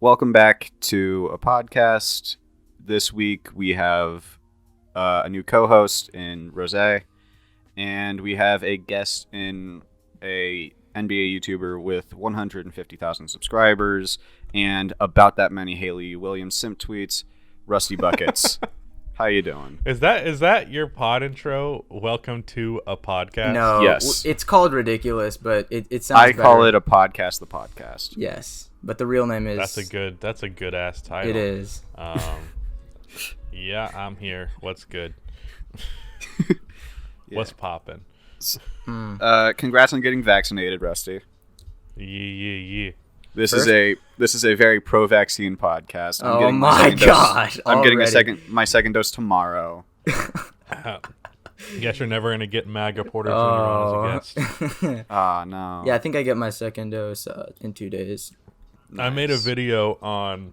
Welcome back to a podcast. This week we have a new co-host in Rose, and we have a guest in a NBA YouTuber with 150,000 subscribers and about that many Haley Williams simp tweets, Rusty Buckets. How you doing? Is that your pod intro? Welcome to a podcast. No, Yes. it's called Ridiculous, but it sounds I call better. it a podcast. The podcast. Yes, but the real name is. That's a good ass title. It is. Yeah, I'm here. What's good? What's poppin'? Congrats on getting vaccinated, Rusty. Yeah. This is a very pro-vaccine podcast. I'm Oh getting my second dose- God, I'm getting already. my second dose tomorrow. Guess you're never gonna get MAGA Porter Jr. on as a guest. Ah, no. Yeah, I think I get my second dose in 2 days. I made a video on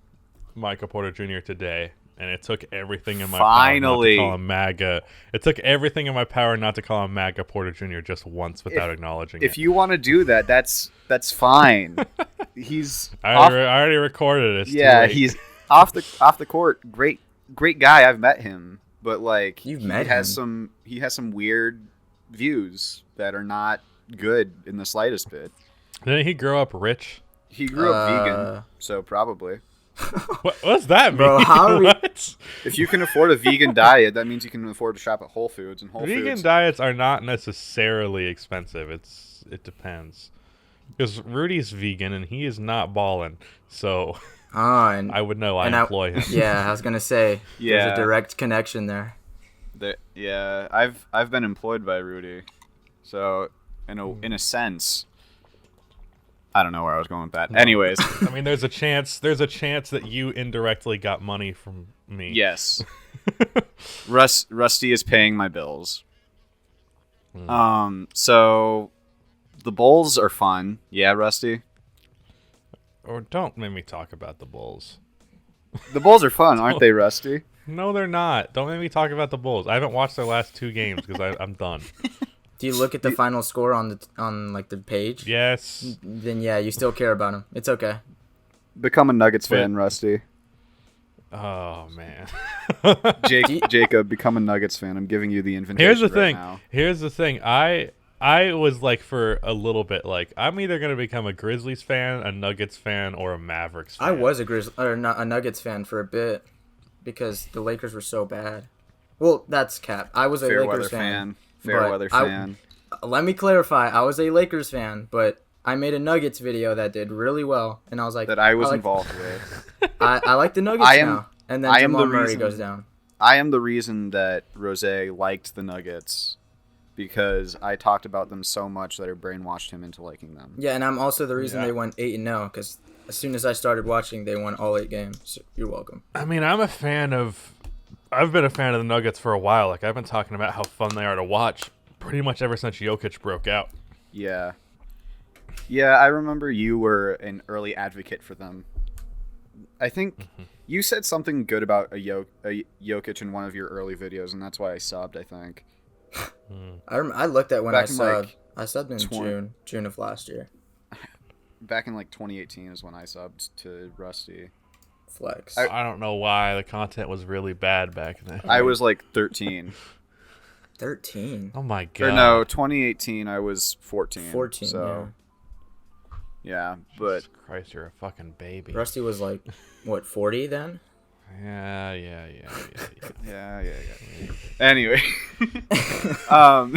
Michael Porter Jr. today, and it took everything in my power not Finally. to call him MAGA. It took everything in my power not to call him MAGA Porter Jr. just once without acknowledging If it. you want to do that, that's fine. He's I off, already recorded it. It's too yeah, late. he's off the court. Great guy. I've met him, but like You've he met has him? he has some weird views that are not good in the slightest bit. Didn't he grow up rich? He grew up vegan, so probably. What's that mean? Bro, how are we- What? If you can afford a vegan diet, that means you can afford to shop at Whole Foods, and Whole Vegan Foods. diets are not necessarily expensive. It depends. Because Rudy's vegan and he is not balling, so And I would know. I and employ him. Yeah, I was gonna say. Yeah. There's a direct connection there. Yeah, I've been employed by Rudy, so in a sense, I don't know where I was going with that. Anyways, I mean, there's a chance that you indirectly got money from me. yes, Rusty is paying my bills. So the Bulls are fun, yeah, Rusty. Or don't make me talk about the Bulls. The Bulls are fun, aren't they, Rusty? No, they're not. Don't make me talk about the Bulls. I haven't watched their last 2 games because I'm done. Do you look at the final score on the page? Yes. Then yeah, you still care about him. It's okay. Become a Nuggets fan, Rusty. Oh man. Jacob, become a Nuggets fan. I'm giving you the invitation. Here's the right thing. now. Here's the thing. I was like for a little bit like I'm either gonna become a Grizzlies fan, a Nuggets fan, or a Mavericks fan. I was a Nuggets fan for a bit because the Lakers were so bad. Well, that's cap. I was a Fair Lakers weather fan. Fair but weather I- fan. Let me clarify. I was a Lakers fan, but I made a Nuggets video that did really well, and I was like, That I was like- involved with. I like the Nuggets I am- now. And then I am the Jamal Murray reason- goes down. I am the reason that Rose liked the Nuggets because I talked about them so much that I brainwashed him into liking them. Yeah, and I'm also the reason Yeah. they went 8-0 because as soon as I started watching, they won all 8 games. So you're welcome. I mean, I've been a fan of the Nuggets for a while. Like I've been talking about how fun they are to watch pretty much ever since Jokic broke out. Yeah. Yeah, I remember you were an early advocate for them. I think you said something good about a Jokic in one of your early videos, and that's why I subbed, I think. I looked at when Back I in, subbed. like, I subbed in June of last year. Back in, 2018 is when I subbed to Rusty. Flex. I don't know why the content was really bad back then. I was, 13. 13. Oh my god. Or no, 2018, I was 14. 14, So, yeah, but... Jesus Christ, you're a fucking baby. Rusty was like, what, 40 then? Yeah. Yeah. Anyway, but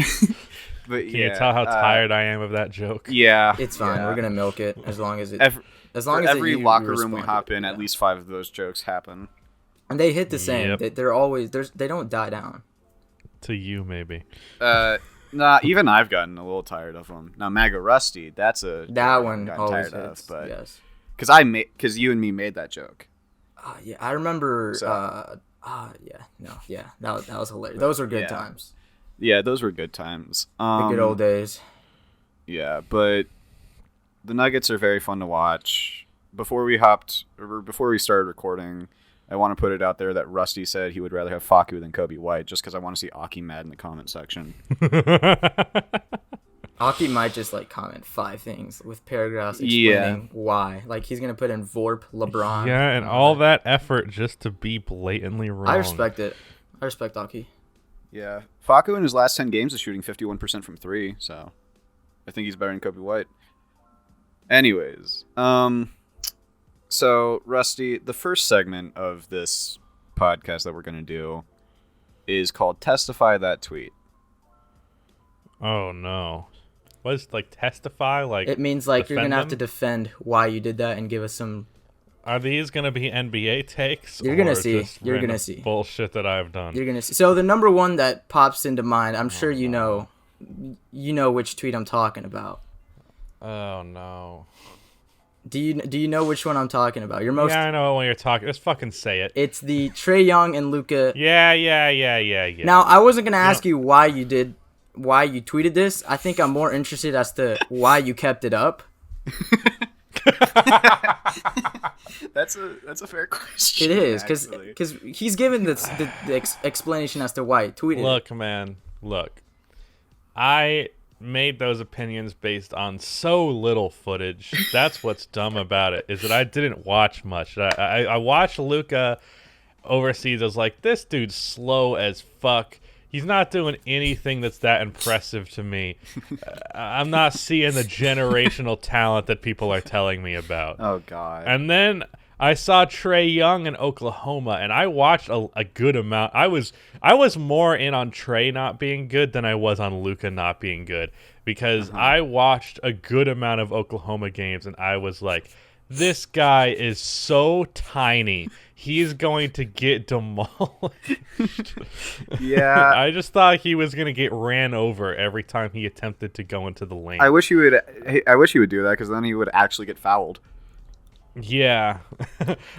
Can you tell how tired I am of that joke? Yeah, It's fine. yeah. We're gonna milk it as long as it. For every you locker room we respond hop to it, in, yeah. at least 5 of those jokes happen. And they hit the same. Yep. They're always they don't die down. To you, maybe. Nah, even I've gotten a little tired of them. Now, Mago Rusty, that's a That joke I've one gotten always tired hits. of, but Yes. because you and me made that joke. Yeah, I remember. So- That was hilarious. Those were good Yeah. times. Yeah, those were good times. The good old days. Yeah, but the Nuggets are very fun to watch. Before we started recording, I want to put it out there that Rusty said he would rather have Faku than Kobe White, just because I want to see Aki mad in the comment section. Aki might just like comment 5 things with paragraphs explaining Yeah. why. Like he's gonna put in Vorp, LeBron. Yeah, and all that effort just to be blatantly wrong. I respect it. I respect Aki. Yeah. Facu in his last 10 games is shooting 51% from 3, so I think he's better than Kobe White. Anyways, so Rusty, the first segment of this podcast that we're going to do is called Testify That Tweet. Oh no. What is like testify? Like It means like you're defend gonna have to them? defend why you did that and give us some. Are these gonna be NBA takes? You're gonna or see. just You're gonna random see. bullshit that I've done. You're gonna see. So the number one that pops into mind, I'm sure you know which tweet I'm talking about. Oh no. Do you know which one I'm talking about? Your most. Yeah, I know when you're talking. Just fucking say it. It's the Trae Young and Luka. Yeah. Now I wasn't gonna ask you why you tweeted this. I think I'm more interested as to why you kept it up. That's a fair question. It is actually. because he's given the explanation as to why he tweeted. Look, man. Look. I made those opinions based on so little footage. That's what's dumb about it, is that I didn't watch much. I watched Luka overseas. I was like, this dude's slow as fuck. He's not doing anything that's that impressive to me. I'm not seeing the generational talent that people are telling me about. Oh God. And then I saw Trae Young in Oklahoma, and I watched a good amount. I was more in on Trae not being good than I was on Luka not being good, because I watched a good amount of Oklahoma games, and I was like, this guy is so tiny. He's going to get demolished. Yeah. I just thought he was going to get ran over every time he attempted to go into the lane. I wish he would do that, because then he would actually get fouled. Yeah,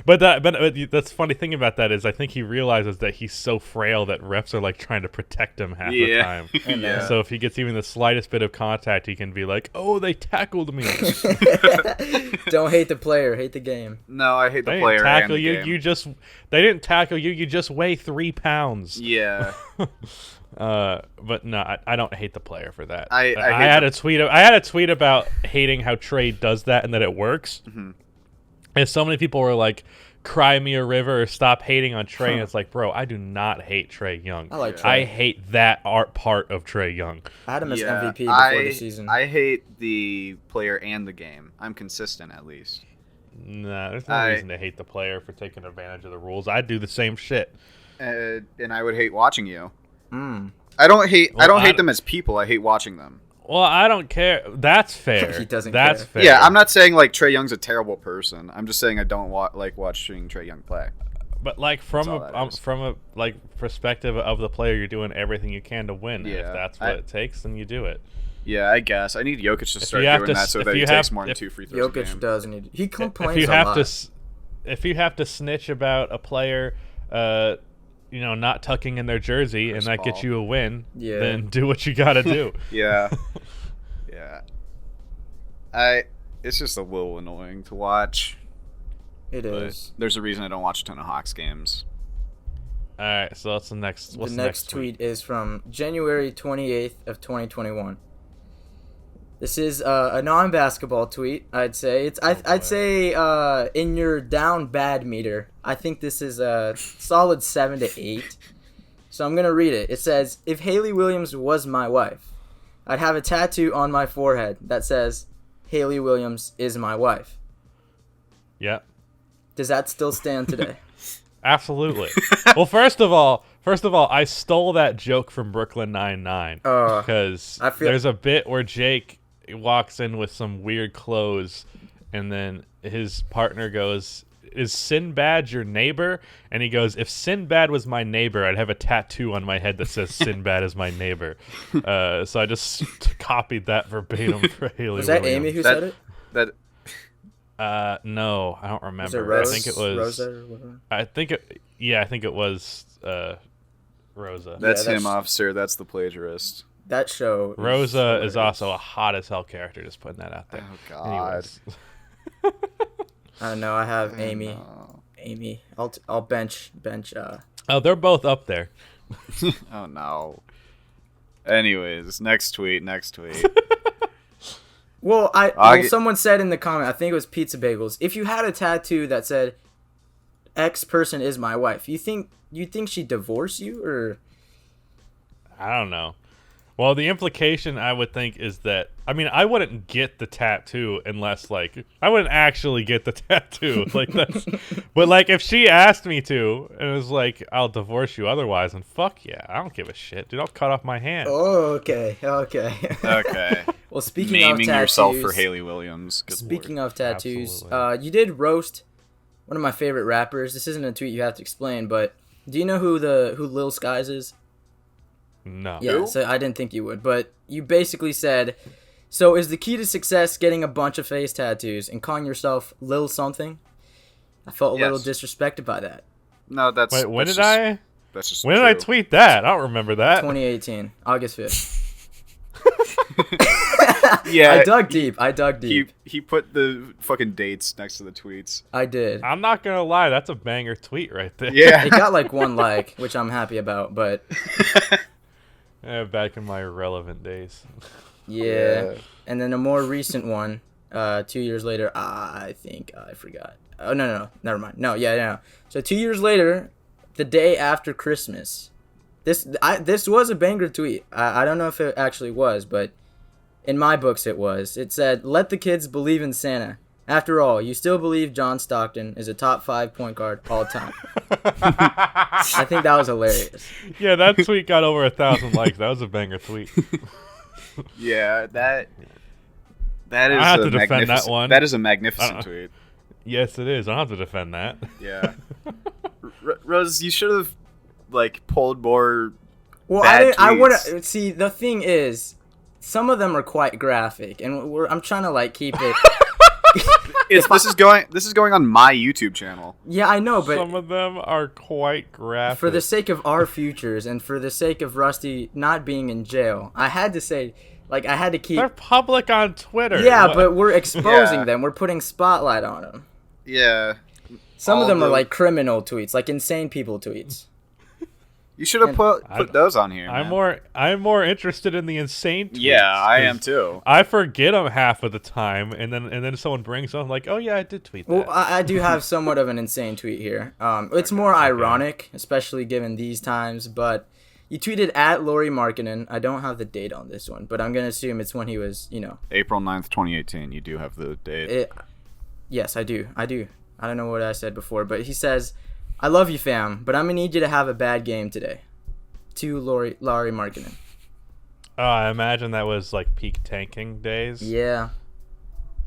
but that's the funny thing about that is I think he realizes that he's so frail that refs are like trying to protect him half the time. Yeah. So if he gets even the slightest bit of contact, he can be like, "Oh, they tackled me." Don't hate the player, hate the game. No, I hate the They player. didn't tackle and the you. game. They didn't tackle you. You just weigh 3 pounds. Yeah. But no, I don't hate the player for that. I hate had a tweet. I had a tweet about hating how Trae does that and that it works. Mm-hmm. And so many people were like, "Cry me a river" or "Stop hating on Trae." And it's like, bro, I do not hate Trae Young. I like Trae. I hate that art part of Trae Young. I had him as Yeah, MVP before the season. I hate the player and the game. I'm consistent, at least. Nah, there's no reason to hate the player for taking advantage of the rules. I do the same shit. And I would hate watching you. Mm. I don't hate Well, them as people. I hate watching them. Well, I don't care. That's fair. He doesn't That's care. fair. Yeah, I'm not saying like Trae Young's a terrible person. I'm just saying I don't like watching Trae Young play. But like from That's all that is. from a like perspective of the player, you're doing everything you can to win. And Yeah, if that's what it takes, then you do it. Yeah, I guess I need Jokic to start you have doing to that so if that he you takes have- more than if 2 free throws a Jokic game. does need. He complains If you a have lot. if you have to snitch about a player, not tucking in their jersey, Chris and that gets Paul. you a win, Yeah. then do what you got to do. Yeah, yeah. It's just a little annoying to watch. It But is. there's a reason I don't watch a ton of Hawks games. All right, so that's the next. What's The next tweet is from January 28th of 2021. This is a non-basketball tweet, I'd say. I'd say in your down bad meter, I think this is a solid 7 to 8. So I'm going to read it. It says, "If Haley Williams was my wife, I'd have a tattoo on my forehead that says, Haley Williams is my wife." Yeah, Does that still stand today? absolutely. Well, first of all, I stole that joke from Brooklyn Nine-Nine because I feel- there's a bit where Jake walks in with some weird clothes, and then his partner goes, "Is Sinbad your neighbor?" And he goes, "If Sinbad was my neighbor, I'd have a tattoo on my head that says Sinbad is my neighbor." So I just copied that verbatim for Haley. Was that Williams. Amy who That- said it? That No, I don't Was it remember. Rose? I think it was. Rosa or whatever? I think it was Rosa. that's that's- him, officer. That's the plagiarist. That show. is Rosa is hilarious. also a hot as hell character. Just putting that out there. Oh God. Anyways. I don't know. I have Amy. No. Amy. I'll bench. Oh, they're both up there. Oh no. Anyways, next tweet. Well, someone said in the comment, I think it was Pizza Bagels, if you had a tattoo that said X person is my wife, you think she'd divorce you, or? I don't know. Well, the implication I would think is that, I mean, I wouldn't get the tattoo unless, like, I wouldn't actually get the tattoo. Like, that's, but, like, if she asked me to, and it was like, I'll divorce you otherwise, and fuck yeah, I don't give a shit. Dude, I'll cut off my hand. Oh, okay. Okay. Well, speaking Naming of tattoos, yourself for Haley Williams. Good speaking Lord. of tattoos, Absolutely. you did roast one of my favorite rappers. This isn't a tweet you have to explain, but do you know who Lil Skies is? No. Yeah, Who? so I didn't think you would, but you basically said, so is the key to success getting a bunch of face tattoos and calling yourself Lil something? I felt a little Yes. disrespected by that. No, that's. Wait, when that's did just, I? That's just. When did I true. tweet that? I don't remember that. 2018, August 5th. Yeah. I dug deep. He put the fucking dates next to the tweets. I did. I'm not gonna lie, that's a banger tweet right there. Yeah. It got like 1 like, which I'm happy about, but Back in my irrelevant days. yeah. And then a more recent one, 2 years later, I think I forgot. Oh, no, never mind. No. So 2 years later, the day after Christmas, this was a banger tweet. I don't know if it actually was, but in my books it was. It said, "Let the kids believe in Santa. After all, you still believe John Stockton is a top 5 point guard all time." I think that was hilarious. Yeah, that tweet got over 1,000 likes. That was a banger tweet. Yeah, that is I have a to defend that magnificent. one. That is a magnificent tweet. Yes, it is. I don't have to defend that. Yeah. Rose, you should have like pulled more. Well, bad I want tweets. to see. The thing is, some of them are quite graphic, and I'm trying to like keep it. This is going on my YouTube channel. Yeah, I know, but Some of them are quite graphic. for the sake of our futures and for the sake of Rusty not being in jail, I had to say, like, I had to keep. They're public on Twitter. Yeah, What? but we're exposing Yeah. them. We're putting spotlight on them. Yeah. Some of All them are the- like criminal tweets, like insane people tweets. You should have put I- those on here. I'm man. more interested in the insane tweets. Yeah, I 'cause am too. I forget them half of the time, and then someone brings them. I'm like, oh yeah, I did tweet that. Well, I do have somewhat of an insane tweet here. It's more ironic, especially given these times, but you tweeted at Lauri Markkinen. I don't have the date on this one, but I'm going to assume it's when he was, April 9th, 2018. You do have the date. Yes, I do. I don't know what I said before, but he says, "I love you, fam, but I'm going to need you to have a bad game today." To Lauri Markkinen. I imagine that was like peak tanking days. Yeah.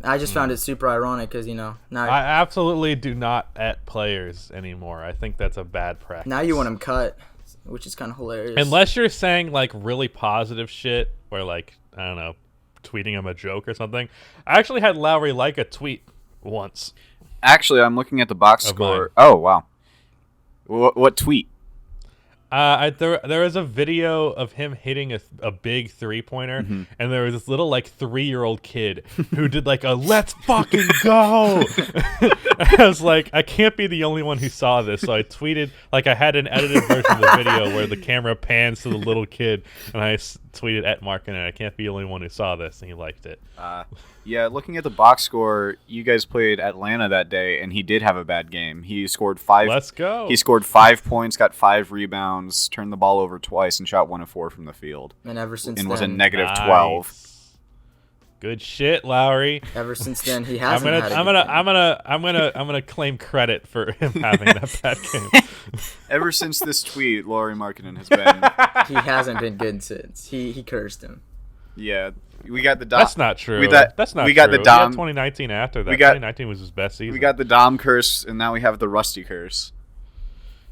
I just found it super ironic because, now I absolutely do not at players anymore. I think that's a bad practice. now you want him cut, which is kind of hilarious. Unless you're saying like really positive shit, or like, I don't know, tweeting him a joke or something. I actually had Lowry like a tweet once. Actually, I'm looking at the box Of score. mine. Oh wow. What tweet? There was a video of him hitting a big 3-pointer, and there was this little like 3-year-old kid who did like a "let's fucking go." I was like, I can't be the only one who saw this, so I tweeted, like, I had an edited version of the video where the camera pans to the little kid, and I tweeted at Mark, and I can't be the only one who saw this, and he liked it. Yeah, looking at the box score, you guys played Atlanta that day, and he did have a bad game. He scored 5. Let's go. He scored 5 points, got 5 rebounds, turned the ball over twice, and shot 1 of 4 from the field, and ever since and then, was a negative Nice. 12. Good shit, Lowry. ever since then, he I'm hasn't had a good game. I'm gonna claim credit for him having that bad game. Ever since this tweet, Lauri Markkinen has been. He hasn't been good since. He cursed him. Yeah, we got the Dom. That's not true. That's not we got true. the He had Dom. 2019 after that. we got- 2019 was his best season. We got the Dom curse, and now we have the Rusty curse.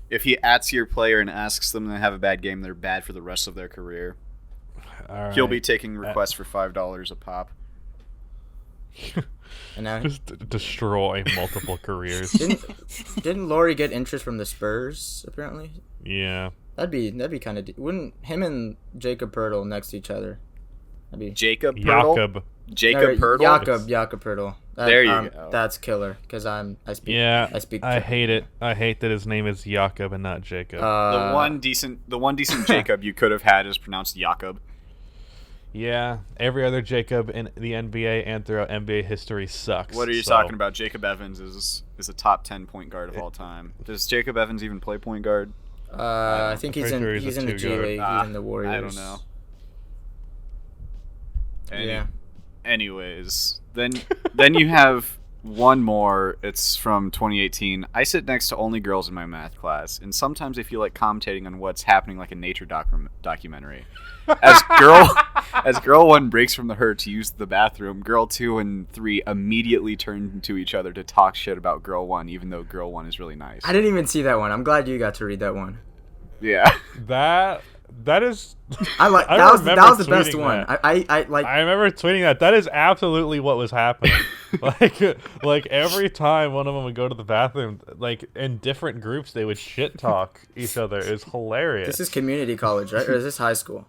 If he ats your player and asks them to have a bad game, they're bad for the rest of their career. All right. He'll be taking requests for $5 a pop. And now just destroy multiple careers. didn't Laurie get interest from the Spurs? Apparently, Yeah. that'd be kind of. Wouldn't him and Jacob Pertl next to each other? That'd be Jacob Pertl. Jakob. Jacob Pertl. Jakob Pertl. There you go. That's killer because I speak. Yeah. I speak. I hate it. I hate that his name is Jakob and not Jacob. The one decent Jacob you could have had is pronounced Jakob. Yeah, every other Jacob in the NBA and throughout NBA history sucks. What are you so- talking about? Jacob Evans is a top 10 point guard of all time. Does Jacob Evans even play point guard? I think I'm he's pretty sure in he's a the G two-guard. League. He's in the Warriors. I don't know. Yeah. Anyways, then you have one more. It's from 2018. I sit next to only girls in my math class, and sometimes I feel like commentating on what's happening like a nature documentary. As girl 1 breaks from the herd to use the bathroom, girl 2 and 3 immediately turn to each other to talk shit about girl 1, even though girl 1 is really nice. I didn't even see that one. I'm glad you got to read that one. Yeah. That is. I like I that was remember the best tweeting one. that. I like. I remember tweeting that. That is absolutely what was happening. like every time one of them would go to the bathroom, like in different groups, they would shit talk each other. It was hilarious. This is community college, right? Or is this high school?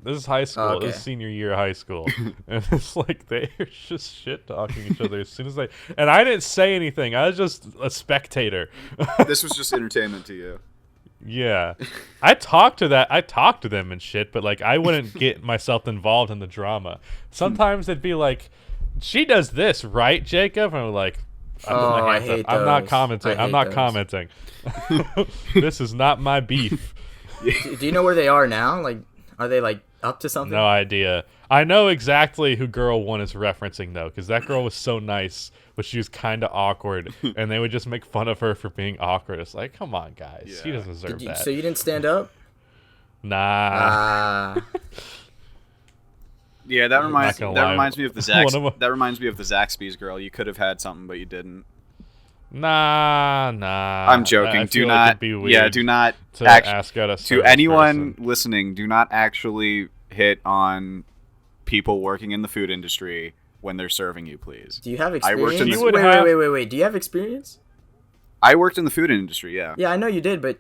This is high school. Oh, okay. This is senior year of high school, and it's like they're just shit talking each other as soon as they. And I didn't say anything. I was just a spectator. This was just entertainment to you. Yeah, I talked to them and shit, but like I wouldn't get myself involved in the drama. Sometimes they'd be like, "She does this, right, Jacob?" And I'm like, I hate I'm not those. commenting. I I'm not hate those. commenting. This is not my beef. Do you know where they are now? Like, are they like up to something? No idea. I know exactly who girl 1 is referencing though, because that girl was so nice, but she was kind of awkward, and they would just make fun of her for being awkward. It's like, come on, guys, she Yeah. doesn't deserve that. So you didn't stand up? Nah. Ah. Yeah, that reminds gonna lie. me of the One of 'em- that reminds me of the Zaxby's girl. You could have had something, but you didn't. Nah. I'm joking. I Do feel like not. it'd be weird Yeah, do not. to act- ask out a to service anyone person. listening, do not actually hit on people working in the food industry when they're serving you, please. Do you have I worked experience? in You would wait, have- wait. Do you have experience? I worked in the food industry, yeah. Yeah, I know you did, but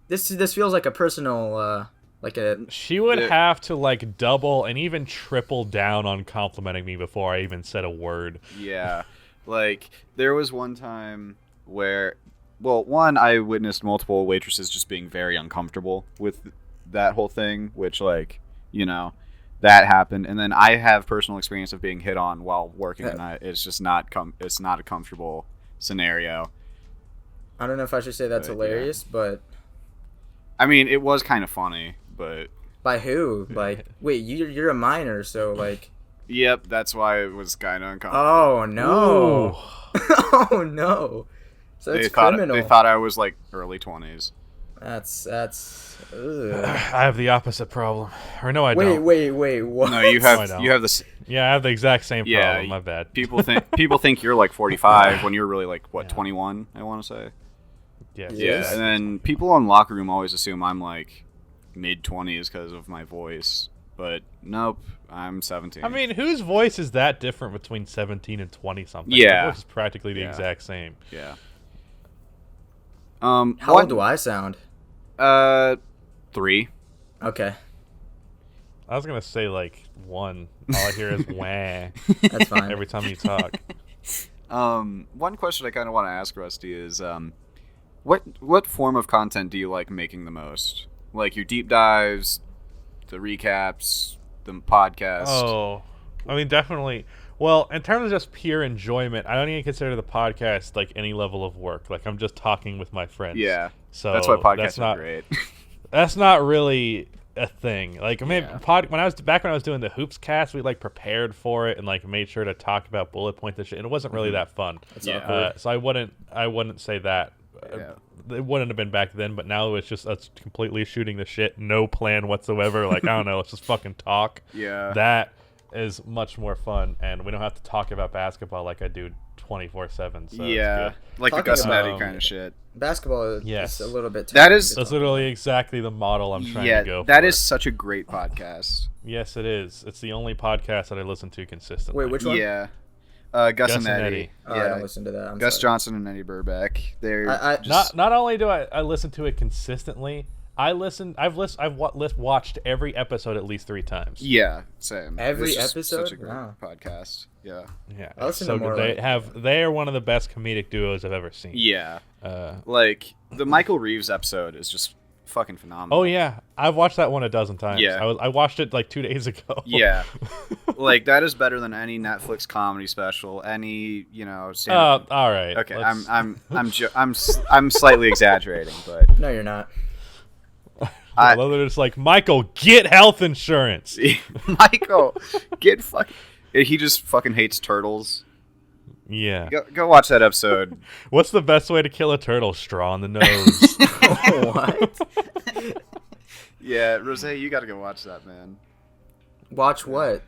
this feels like a personal, like a. She would The- have to like double and even triple down on complimenting me before I even said a word. Yeah. Like, there was one time where, well, one, I witnessed multiple waitresses just being very uncomfortable with that whole thing, which, like, you know, that happened. And then I have personal experience of being hit on while working, and it's just not it's not a comfortable scenario. I don't know if I should say that's Yeah. hilarious, but I mean, it was kind of funny, but by who? Like, wait, you're a minor, so like. yep, that's why it was kind of uncomfortable. Oh no! Ooh. Oh no! So it's They thought criminal. they thought I was like early 20s. That's. Ugh. I have the opposite problem. Or no, I don't. Wait. What? No, you I have don't. you have this. Yeah, I have the exact same Yeah, problem. My bad. People think you're like 45 when you're really like what 21. I want to say. Yes. Yes. And then people in locker room always assume I'm like mid 20s because of my voice, but nope, I'm 17. I mean, whose voice is that different between 17 and 20 something? Yeah. My voice is practically the Yeah. exact same. yeah. How what- old do I sound? 3. Okay, I was gonna say like 1. All I hear is wah that's fine. every time you talk. One question I kind of want to ask Rusty is, what form of content do you like making the most? Like your deep dives, the recaps, the podcast. Oh, I mean, definitely. Well, in terms of just pure enjoyment, I don't even consider the podcast like any level of work. Like I'm just talking with my friends. Yeah, So that's why podcasts that's are not, great. That's not really a thing. Like maybe Yeah. when I was doing the Hoops cast, we like prepared for it and like made sure to talk about bullet points and shit. And it wasn't really that fun. That's Yeah. awkward. So I wouldn't say that. Yeah. It wouldn't have been back then, but now it's just us completely shooting the shit, no plan whatsoever. Like I don't know, let's just fucking talk. Yeah. That is much more fun, and we don't have to talk about basketball like I do 24/7. So yeah, it's good. like the Talking Gus about- Netty kind of shit. Basketball is Yes. a little bit. That is- tough to That's talk literally exactly the model I'm trying Yeah, to go that for. is such a great podcast. Yes, it is. It's the only podcast that I listen to consistently. Wait, which one? Yeah, Gus and Eddie. Oh, I Yeah, don't listen to that. I'm Gus sorry. Johnson and Eddie Burback. They're I- just, Not only do I listen to it consistently, I've watched every episode at least 3 times. yeah, same. Every It's just episode? Such a great Wow. podcast. Yeah, Yeah, I listen to so more good. like- They are one of the best comedic duos I've ever seen. yeah. Uh, Like the Michael Reeves episode is just fucking phenomenal. Oh yeah, I've watched that one a dozen times. Yeah. I watched it like 2 days ago. Yeah, like that is better than any Netflix comedy special. Any stand-up. All right. Okay, let's- I'm slightly exaggerating, but No, you're not. I- Although they're just like, Michael, get health insurance. Michael, get fuck. He just fucking hates turtles. Yeah. Go watch that episode. What's the best way to kill a turtle? Straw in the nose. What? Yeah, Rose, you got to go watch that, man. Watch what?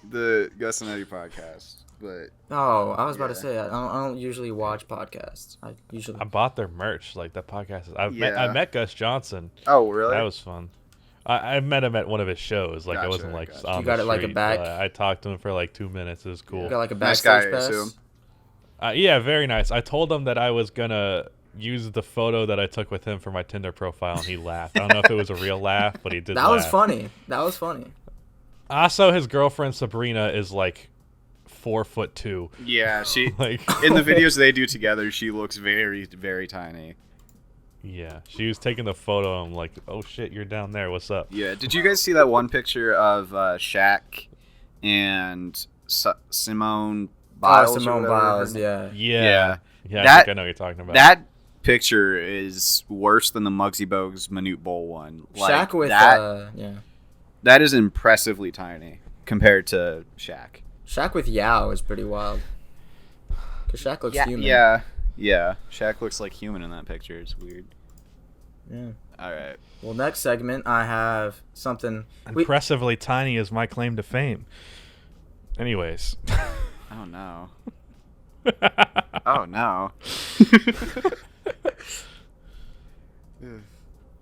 The Gus and Eddie podcast. But Oh, I was about to Yeah. say I don't usually watch podcasts. I usually I bought their merch. Like that podcast is. I Yeah. met Gus Johnson. oh, really? That was fun. I met him at one of his shows. Like I Gotcha, wasn't like gotcha. just on You got the it like a street, back? but I talked to him for like 2 minutes. It was cool. got like a Nice backstage guy, I pass. assume. Yeah, very nice. I told him that I was gonna use the photo that I took with him for my Tinder profile, and he laughed. I don't know if it was a real laugh, but he did. That was laugh. funny. That was funny. Also, his girlfriend Sabrina is like 4'2". Yeah, she Like, in the videos they do together, she looks very, very tiny. yeah, she was taking the photo. I'm like, oh shit, you're down there. What's up? Yeah. Did you guys see that one picture of Shaq and Simone Biles? or Simone whatever her Biles, name- yeah. Yeah, I That- think I know what you're talking about. That picture is worse than the Muggsy Bogues Minute Bowl one. Like, Shaq with that. yeah. That is impressively tiny compared to Shaq. Shaq with Yao is pretty wild. Cause Shaq looks human. Yeah. Shaq looks like human in that picture. It's weird. Yeah. All right. Well, next segment I have something. Impressively tiny is my claim to fame. Anyways. Oh no. Oh no.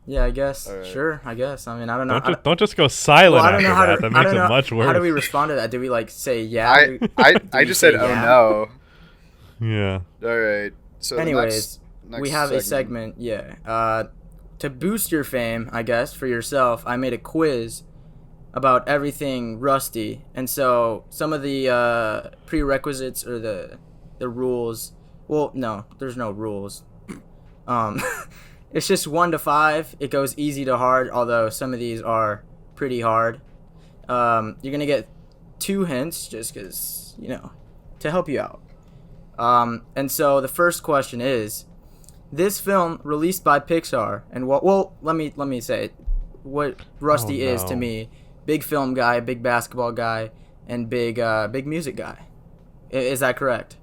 Yeah, I guess. All right. Sure, I guess. I mean, I don't know. Don't just go silent Well, I don't after know how that. to. That I makes don't it know, much worse. How do we respond to that? Do we like say yeah? I we just said say oh yeah? no. Yeah. All right. So the Anyways, next we have a segment. Yeah. To boost your fame, I guess for yourself, I made a quiz about everything Rusty, and so some of the prerequisites or the rules. Well, no, there's no rules. It's just 1 to 5. It goes easy to hard, although some of these are pretty hard. You're gonna get 2 hints just because to help you out. And so the first question is, this film released by Pixar, and let me say what Rusty is to no. me: big film guy, big basketball guy, and big music guy. Is that correct?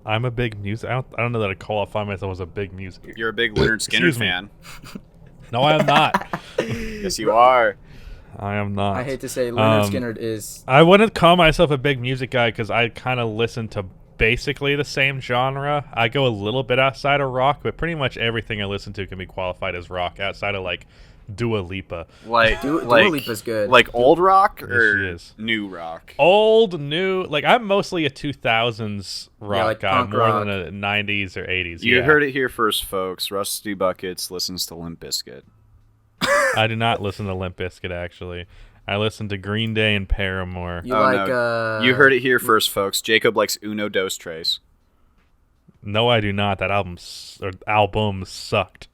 I'm a big music. I don't know that I qualify myself as a big music. You're a big Leonard Skinner Excuse me. fan. No, I am not. Yes, you are. I am not. I hate to say Leonard Um, Skinner is. I wouldn't call myself a big music guy because I kind of listen to basically the same genre. I go a little bit outside of rock, but pretty much everything I listen to can be qualified as rock outside of like Dua Lipa. Like Dua Lipa's good. Like old rock Yes, or she is. new rock? Old, new, like I'm mostly a 2000s rock like guy punk more rock. than a 90s or 80s. You yeah. heard it here first, folks. Rusty Buckets listens to Limp Bizkit. I do not listen to Limp Bizkit actually. I listen to Green Day and Paramore. You Oh, like no. You heard it here first, folks. Jacob likes Uno Dos Tres. No, I do not. That album sucked.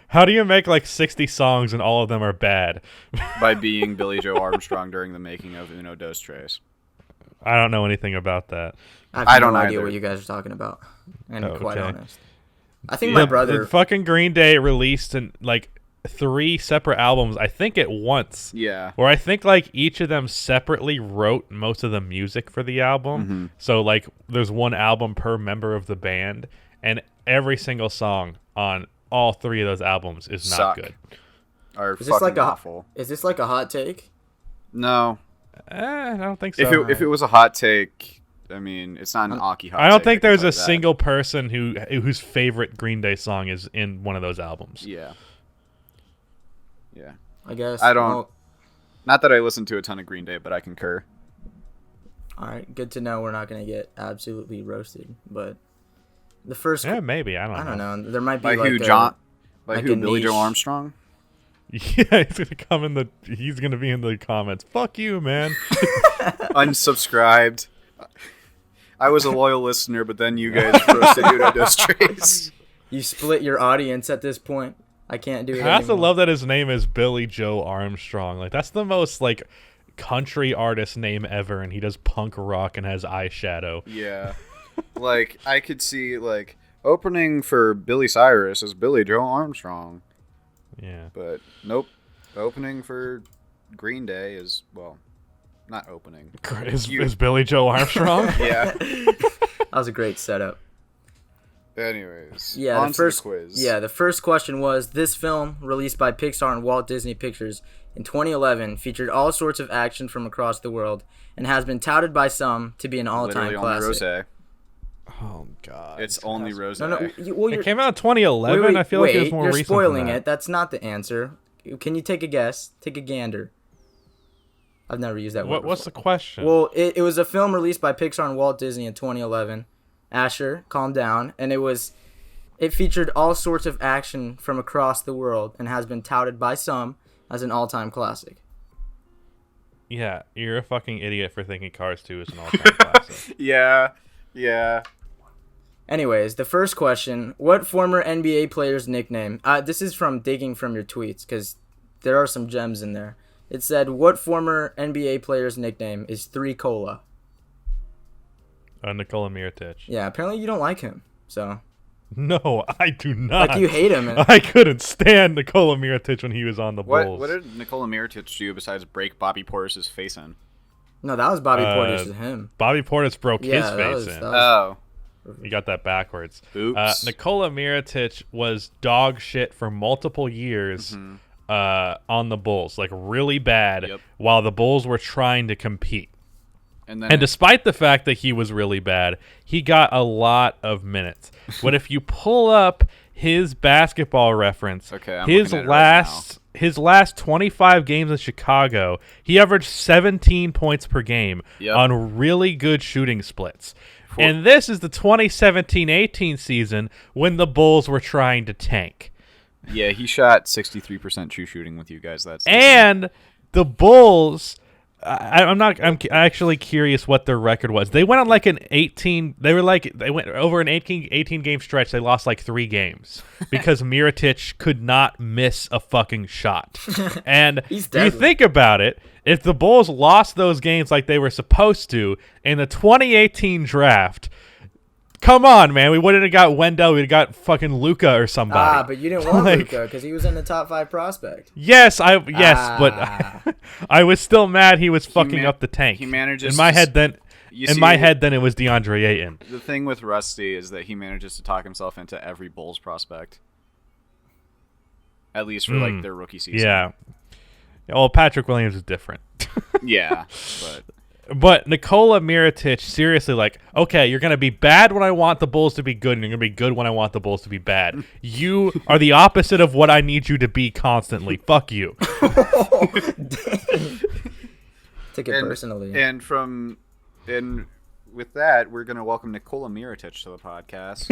How do you make like 60 songs and all of them are bad? By being Billy Joe Armstrong during the making of Uno Dos Tres. I don't know anything about that. I I have don't no idea either. what you guys are talking about. I'm gonna be quite Okay. honest. I think my The brother. fucking Green Day released in like 3 separate albums, I think at once. Yeah. Or I think like each of them separately wrote most of the music for the album. Mm-hmm. So like there's one album per member of the band, and every single song on all 3 of those albums is not Suck. good. Are Is this fucking like a awful. Is this like a hot take? No. I don't think so. If it was a hot take, I mean, it's not an Aki hot I don't take, think can there's tell a you that. single person whose favorite Green Day song is in one of those albums. Yeah. Yeah. I guess. I don't- Well, Not that I listen to a ton of Green Day, but I concur. all right. Good to know. We're not gonna get absolutely roasted, but the first. Yeah, maybe. I I don't don't know. know. There might be By like who, a, John? By like who, a Billy Joe niche. Armstrong? Yeah, he's gonna be in the comments. Fuck you, man. Unsubscribed. I was a loyal listener, but then you guys roasted Uno Dos Tres. You split your audience at this point. I can't do it I also anymore. love that his name is Billy Joe Armstrong. Like that's the most like country artist name ever, and he does punk rock and has eyeshadow. Yeah. Like, I could see, like, opening for Billy Cyrus is Billy Joe Armstrong. Yeah. But, nope. Opening for Green Day is, well, not opening. Is Billy Joe Armstrong? Yeah. That was a great setup. Anyways, Yeah, on the first to the quiz. Yeah, the first question was: this film, released by Pixar and Walt Disney Pictures in 2011, featured all sorts of action from across the world and has been touted by some to be an all-time Literally classic. only Rose. Oh God. It's only Rose. No, well, It came out in 2011. wait, I feel like it was more you're recent. spoiling than it. That's not the answer. Can you take a guess? Take a gander. I've never used that word. What's the before. question? Well, it was a film released by Pixar and Walt Disney in 2011. Asher, calm down. And it featured all sorts of action from across the world and has been touted by some as an all-time classic. Yeah, you're a fucking idiot for thinking Cars 2 is an all-time classic. Yeah. Anyways, the first question: what former NBA player's nickname? This is from digging from your tweets because there are some gems in there. It said, "What former NBA player's nickname is 3 Cola?" Nikola Mirotic. Yeah, apparently you don't like him. So, No, I do not. like, you hate him. I couldn't stand Nikola Mirotic when he was on the Bulls. What did Nikola Mirotic do besides break Bobby Portis' face in? No, that was Bobby Portis to him. Bobby Portis broke his that face was- in. that was- Oh. You got that backwards. Oops. Nikola Mirotic was dog shit for multiple years on the Bulls, like really bad, Yep. while the Bulls were trying to compete. And then And despite the fact that he was really bad, he got a lot of minutes. But if you pull up his basketball reference, Okay, I'm his looking at it right his last 25 games in Chicago, he averaged 17 points per game Yep. on really good shooting splits. And this is the 2017-18 season when the Bulls were trying to tank. yeah, he shot 63% true shooting with you guys. That's And the Bulls, I'm actually curious what their record was. They went on like an 18. They went over an 18 game stretch. They lost like 3 games because Mirotic could not miss a fucking shot. And He's you deadly. think about it, if the Bulls lost those games like they were supposed to in the 2018 draft. Come on, man. We wouldn't have got Wendell. We'd have got fucking Luka or somebody. but you didn't want Like- Luka because he was in the top 5 prospect. Yes, but I was still mad he was fucking up the tank. he manages in my to head then. You In see, my head, then it was DeAndre Ayton. the thing with Rusty is that he manages to talk himself into every Bulls prospect. At least for like their rookie season. Yeah. Well, Patrick Williams is different. Yeah, but But Nikola Mirotic, seriously, like, okay, you're going to be bad when I want the Bulls to be good, and you're going to be good when I want the Bulls to be bad. You are the opposite of what I need you to be constantly. Fuck you. Took it personally. and with that, we're gonna welcome Nikola Mirotic to the podcast.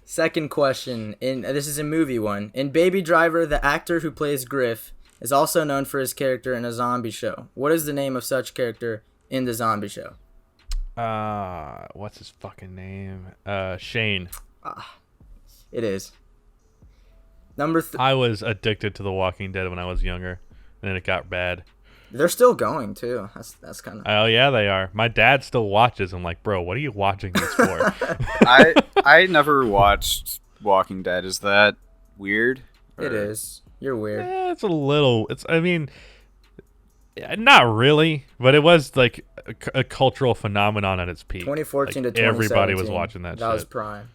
Second question. This is a movie one. In Baby Driver, the actor who plays Griff is also known for his character in a zombie show. What is the name of such character in the zombie show? What's his fucking name? Shane. It is. Number I was addicted to The Walking Dead when I was younger, and then it got bad. They're still going too. That's kind of. Oh yeah, they are. My dad still watches. I'm like, bro, what are you watching this for? I never watched Walking Dead. Is that weird? It is. You're weird. It's a little. I mean, not really, but it was like a cultural phenomenon at its peak. 2014 Like, to 2017. everybody was watching that That was shit. prime.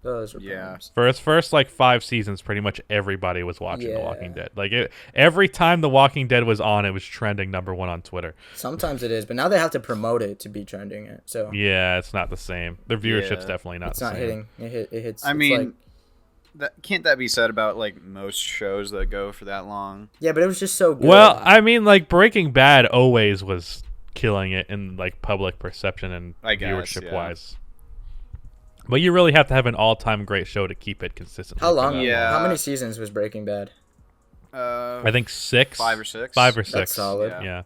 Those were Yeah. primes. For its first like 5 seasons, pretty much everybody was watching The Yeah. Walking Dead. Like every time The Walking Dead was on, it was trending #1 on Twitter. Sometimes it is, but now they have to promote it to be trending it. So Yeah, it's not the same. Their viewership's Yeah. definitely not it's the not same. hitting. It hits. I it's mean, like- can't that be said about like most shows that go for that long? yeah, but it was just so good. Well, I mean, like Breaking Bad always was killing it in like public perception and I guess, viewership yeah. wise. But you really have to have an all-time great show to keep it consistent. how long? Yeah. How many seasons was Breaking Bad? I think 6. 5 or 6. 5 or 6. That's solid. Yeah.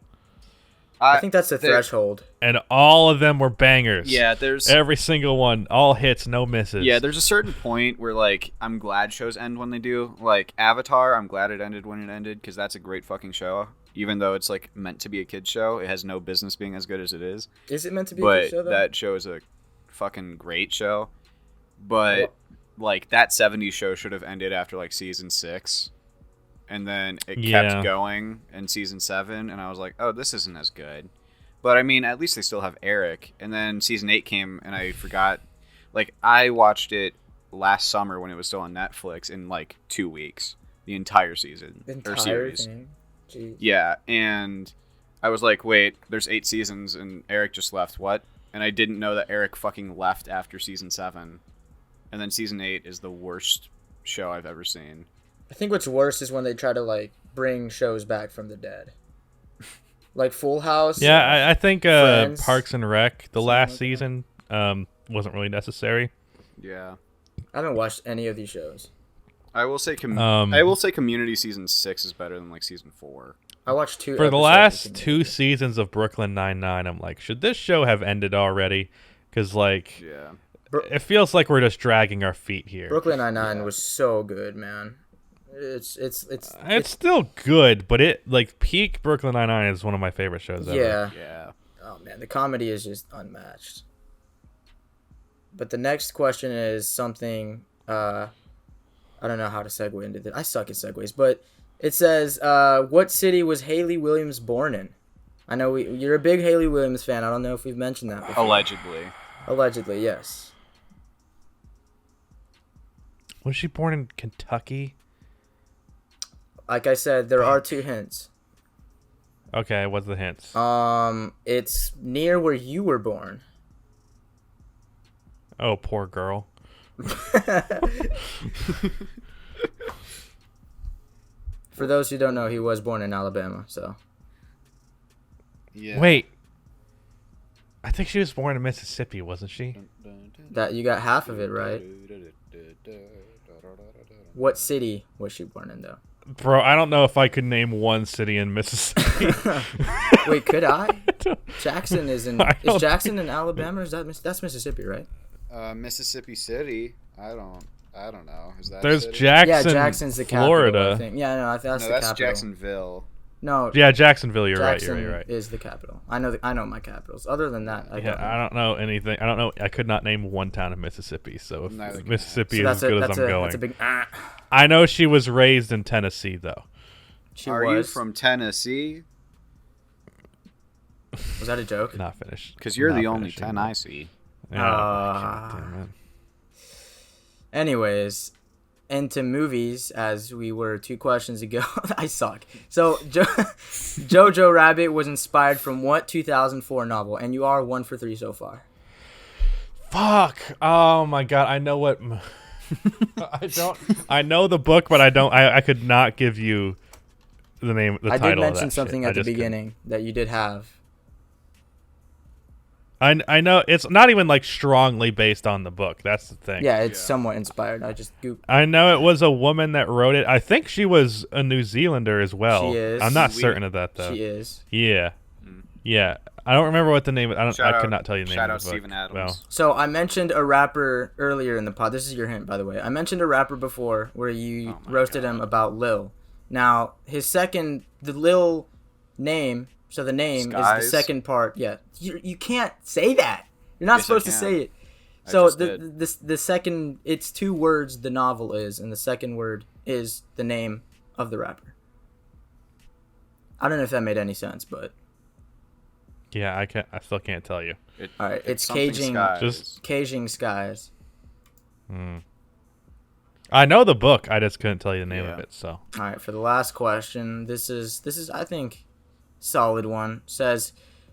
I think that's the there- threshold. And all of them were bangers. Yeah, there's Every single one, all hits, no misses. Yeah, there's a certain point where like I'm glad shows end when they do. Like Avatar, I'm glad it ended when it ended because that's a great fucking show. Even though it's like meant to be a kids show, it has no business being as good as it is. Is it meant to be a But good show, though? that show is a fucking great show. But like that 70s show should have ended after like season 6. And then it Yeah. kept going in season 7 and I was like, "Oh, this isn't as good." But I mean, at least they still have Eric. And then season 8 came and I forgot, like I watched it last summer when it was still on Netflix in like 2 weeks, the entire season The or entire series. thing. Jeez. Yeah, and I was like, "Wait, there's 8 seasons and Eric just left. What?" And I didn't know that Eric fucking left after season 7. And then season 8 is the worst show I've ever seen. I think what's worse is when they try to like bring shows back from the dead, like Full House. Yeah, I think Friends, Parks and Rec, the something last like that. season, wasn't really necessary. Yeah. I haven't watched any of these shows. I will say Community season 6 is better than like season 4. I watched 2 For the episodes of last Community. 2 seasons of Brooklyn Nine-Nine, I'm like, should this show have ended already? Because like, Yeah. it feels like we're just dragging our feet here. Brooklyn Nine-Nine Yeah. was so good, man. It's It's still good, but it like peak Brooklyn Nine-Nine is one of my favorite shows ever. yeah. Yeah. Oh man, the comedy is just unmatched. But the next question is something I don't know how to segue into this. I suck at segues, but it says, "What city was Haley Williams born in?" I know you're a big Haley Williams fan. I don't know if we've mentioned that before. Allegedly. Allegedly, yes. Was she born in Kentucky? Like I said, there are 2 hints. Okay, what's the hints? It's near where you were born. Oh, poor girl. For those who don't know, he was born in Alabama, so. Yeah. Wait. I think she was born in Mississippi, wasn't she? That you got half of it right. What city was she born in, though? Bro, I don't know if I could name one city in Mississippi. Wait, could I? Jackson is in. I don't Is Jackson in Alabama? Or is that's Mississippi, right? Mississippi City. I don't know. Is that There's a city? Jackson, Yeah, Jackson's the capital. Florida. I think. Yeah, no, I think that's No, the that's capital. Jacksonville. No, Yeah, Jacksonville. You're Jackson right. You're right. is the capital. I know my capitals. Other than that, I Yeah, don't. I don't know anything. I don't know. I could not name one town in Mississippi. So if Neither can I. Mississippi So is that's as good that's as I'm going. That's a big. I know she was raised in Tennessee, though. She Are you was. from Tennessee? Was that a joke? Not finished. Because you're Not the only finishing. 10 I see. Oh, Ah. God damn it. Anyways, into movies, as we were 2 questions ago. I suck. So, Jojo Rabbit was inspired from what 2004 novel? And you are 1 for 3 so far. Fuck. Oh my God. I know what. I don't. I know the book, but I don't. I could not give you the name. The I title did of mention that something shit. at the I just couldn't. beginning that you did have. I know it's not even like strongly based on the book. That's the thing. Yeah, it's Yeah. somewhat inspired. I just I know it was a woman that wrote it. I think she was a New Zealander as well. She is. I'm not Sweet. certain of that though. She is. Yeah. Mm. Yeah. I don't remember what the name. I Shout could out- not tell you the name. Shout of out the book. Steven Adams. Well, So I mentioned a rapper earlier in the pod. This is your hint, by the way. I mentioned a rapper before where you Oh my roasted God. him about Lil. Now the Lil name. So the name is the Skies? second part. Yeah, you can't say that. You're not Yes, I supposed to can. say it. I So just the second, it's 2 words. The novel is, and the second word is the name of the rapper. I don't know if that made any sense, but yeah, I still can't tell you. all right, it's something Caging- Skies. Just- Caging Skies. I know the book. I just couldn't tell you the name of Yeah. it. So All right, for the last question, this is I think solid one. Says,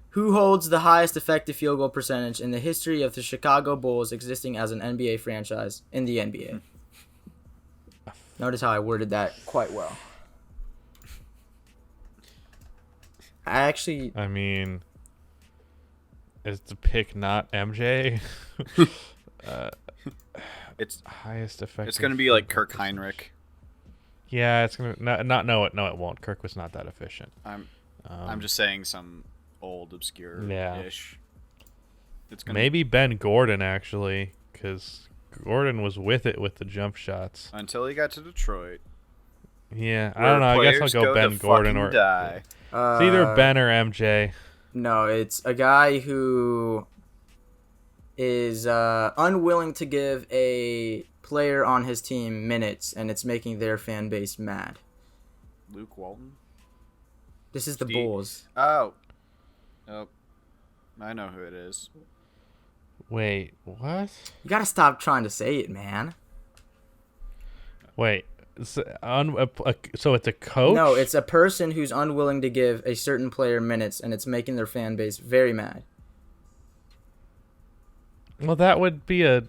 who holds the highest effective field goal percentage in the history of the Chicago Bulls existing as an NBA franchise in the NBA? Notice how I worded that quite well. I mean, is the pick not MJ? It's Highest effective. it's gonna be like field goal Kirk percentage. Heinrich. Yeah, it's gonna not no it won't. Kirk was not that efficient. I'm just saying some old, obscure ish. It's gonna Maybe Ben Gordon, actually, because Gordon was with it with the jump shots. until he got to Detroit. Yeah, I where don't know. I guess I'll players go Ben to Gordon fucking or die. it's either Ben or MJ. No, it's a guy who is unwilling to give a player on his team minutes, and it's making their fan base mad. Luke Walton. This is the Steve- Bulls. Oh, I know who it is. Wait, what? You gotta stop trying to say it, man. Wait, so it's a coach? No, it's a person who's unwilling to give a certain player minutes, and it's making their fan base very mad. Well, that would be. Well,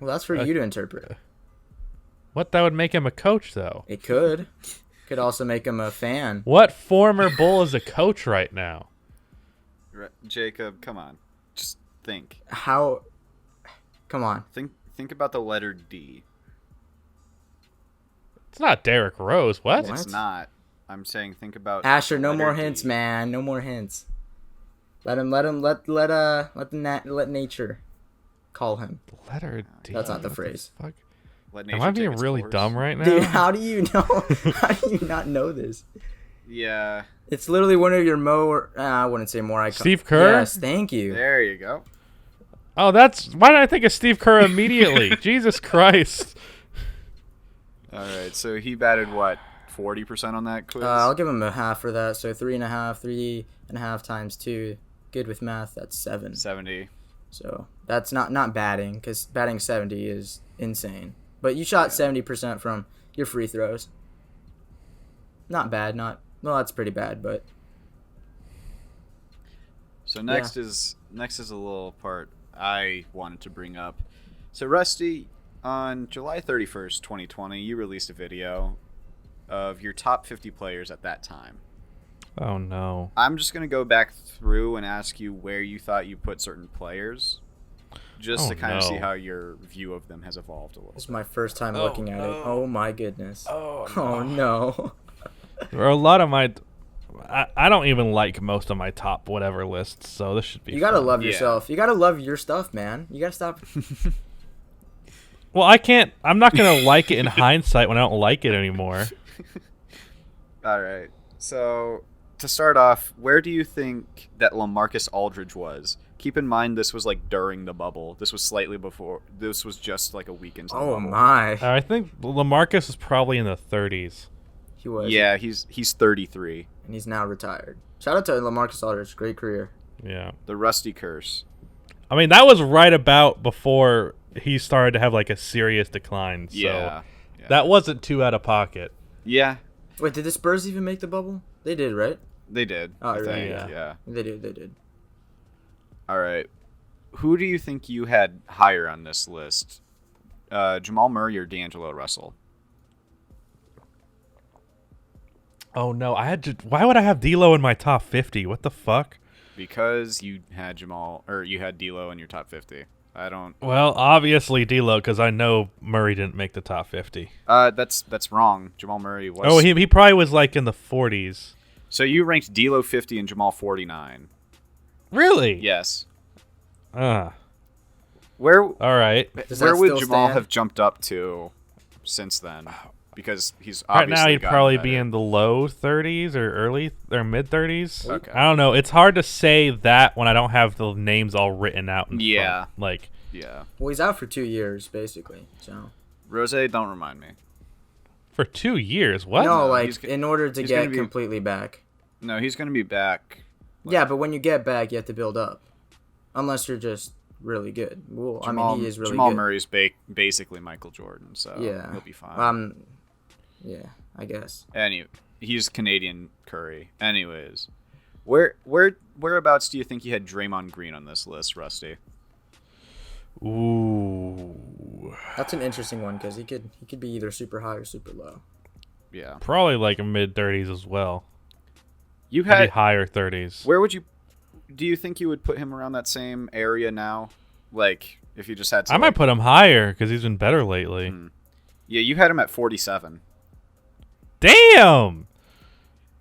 that's for you to interpret. What? That would make him a coach, though. It could. Could also make him a fan. What former Bull is a coach right now? Jacob, come on, just think. How? Come on. Think about the letter D. It's not Derrick Rose. What? What? It's not. I'm saying think about Asher, the no letter more D. hints, man. No more hints. Let nature call him. Letter D. That's not the What phrase. Fuck? Let Am nature I take being its really course. dumb right now? Dude, how do you know? How do you not know this? Yeah. It's literally one of your more. I wouldn't say more iconic. Steve Kerr? Yes, thank you. There you go. Oh, why did I think of Steve Kerr immediately? Jesus Christ. All right. So he batted what? 40% on that quiz. I'll give him a half for that. So 3.5 times 2. Good with math. That's 7. 70. So that's not batting, because batting 70 is insane. But you shot 70% from your free throws. Not bad. Well, that's pretty bad, but So next is a little part I wanted to bring up. So Rusty, on July 31st, 2020, you released a video of your top 50 players at that time. Oh, no. I'm just going to go back through and ask you where you thought you put certain players, just to kind of see how your view of them has evolved a little. this is my first time looking at it. Oh my goodness. Oh no. There are a lot of my... I don't even like most of my top whatever lists, so this should be You gotta fun. love Yeah. yourself. You gotta love your stuff, man. You gotta stop. Well, I'm not going to like it in hindsight when I don't like it anymore. All right. So to start off, where do you think that LaMarcus Aldridge was? Keep in mind this was like during the bubble. This was slightly before. This was just like a week into the Oh bubble. my. I think LaMarcus is probably in the 30s. He was. Yeah, he's 33. And he's now retired. Shout out to LaMarcus Aldridge. Great career. Yeah. The Rusty curse. I mean, that was right about before he started to have like a serious decline. So Yeah. that wasn't too out of pocket. Yeah, Wait, did the Spurs even make the bubble? They did, right? they did. Oh, I right, think. yeah. Yeah. They did. All right. Who do you think you had higher on this list? Jamal Murray or D'Angelo Russell? Oh no, why would I have D'Lo in my top 50? What the fuck? Because you had you had D'Lo in your top 50. I don't. Well, obviously D'Lo, because I know Murray didn't make the top 50. That's wrong. Jamal Murray was. Oh, he probably was like in the 40s. So you ranked D'Lo 50 and Jamal 49. Really? Yes. All Where right. Does where that would still Jamal stand? have jumped up to since then? Because he's Right obviously now he'd gotten probably better. be in the low 30s or mid 30s. Okay. I don't know. It's hard to say that when I don't have the names all written out. In Yeah. front. Like Yeah. Well, he's out for 2 years, basically. So Rose, don't remind me. for 2 years. What? no, No, like he's g- in order to he's get gonna be- completely back. No, he's going to be back. Yeah, but when you get back, you have to build up. Unless you're just really good. Well, I mean, he is really Jamal good. Murray's basically Michael Jordan, so Yeah. he'll be fine. Yeah, I guess. He's Canadian Curry. Anyways, whereabouts do you think you had Draymond Green on this list, Rusty? Ooh. That's an interesting one because he could be either super high or super low. Yeah, Probably like a mid 30s as well. you Maybe had. higher 30s. Where would you? Do you think you would put him around that same area now? Like, if you just had to. I might put him higher because he's been better lately. Yeah, you had him at 47. Damn.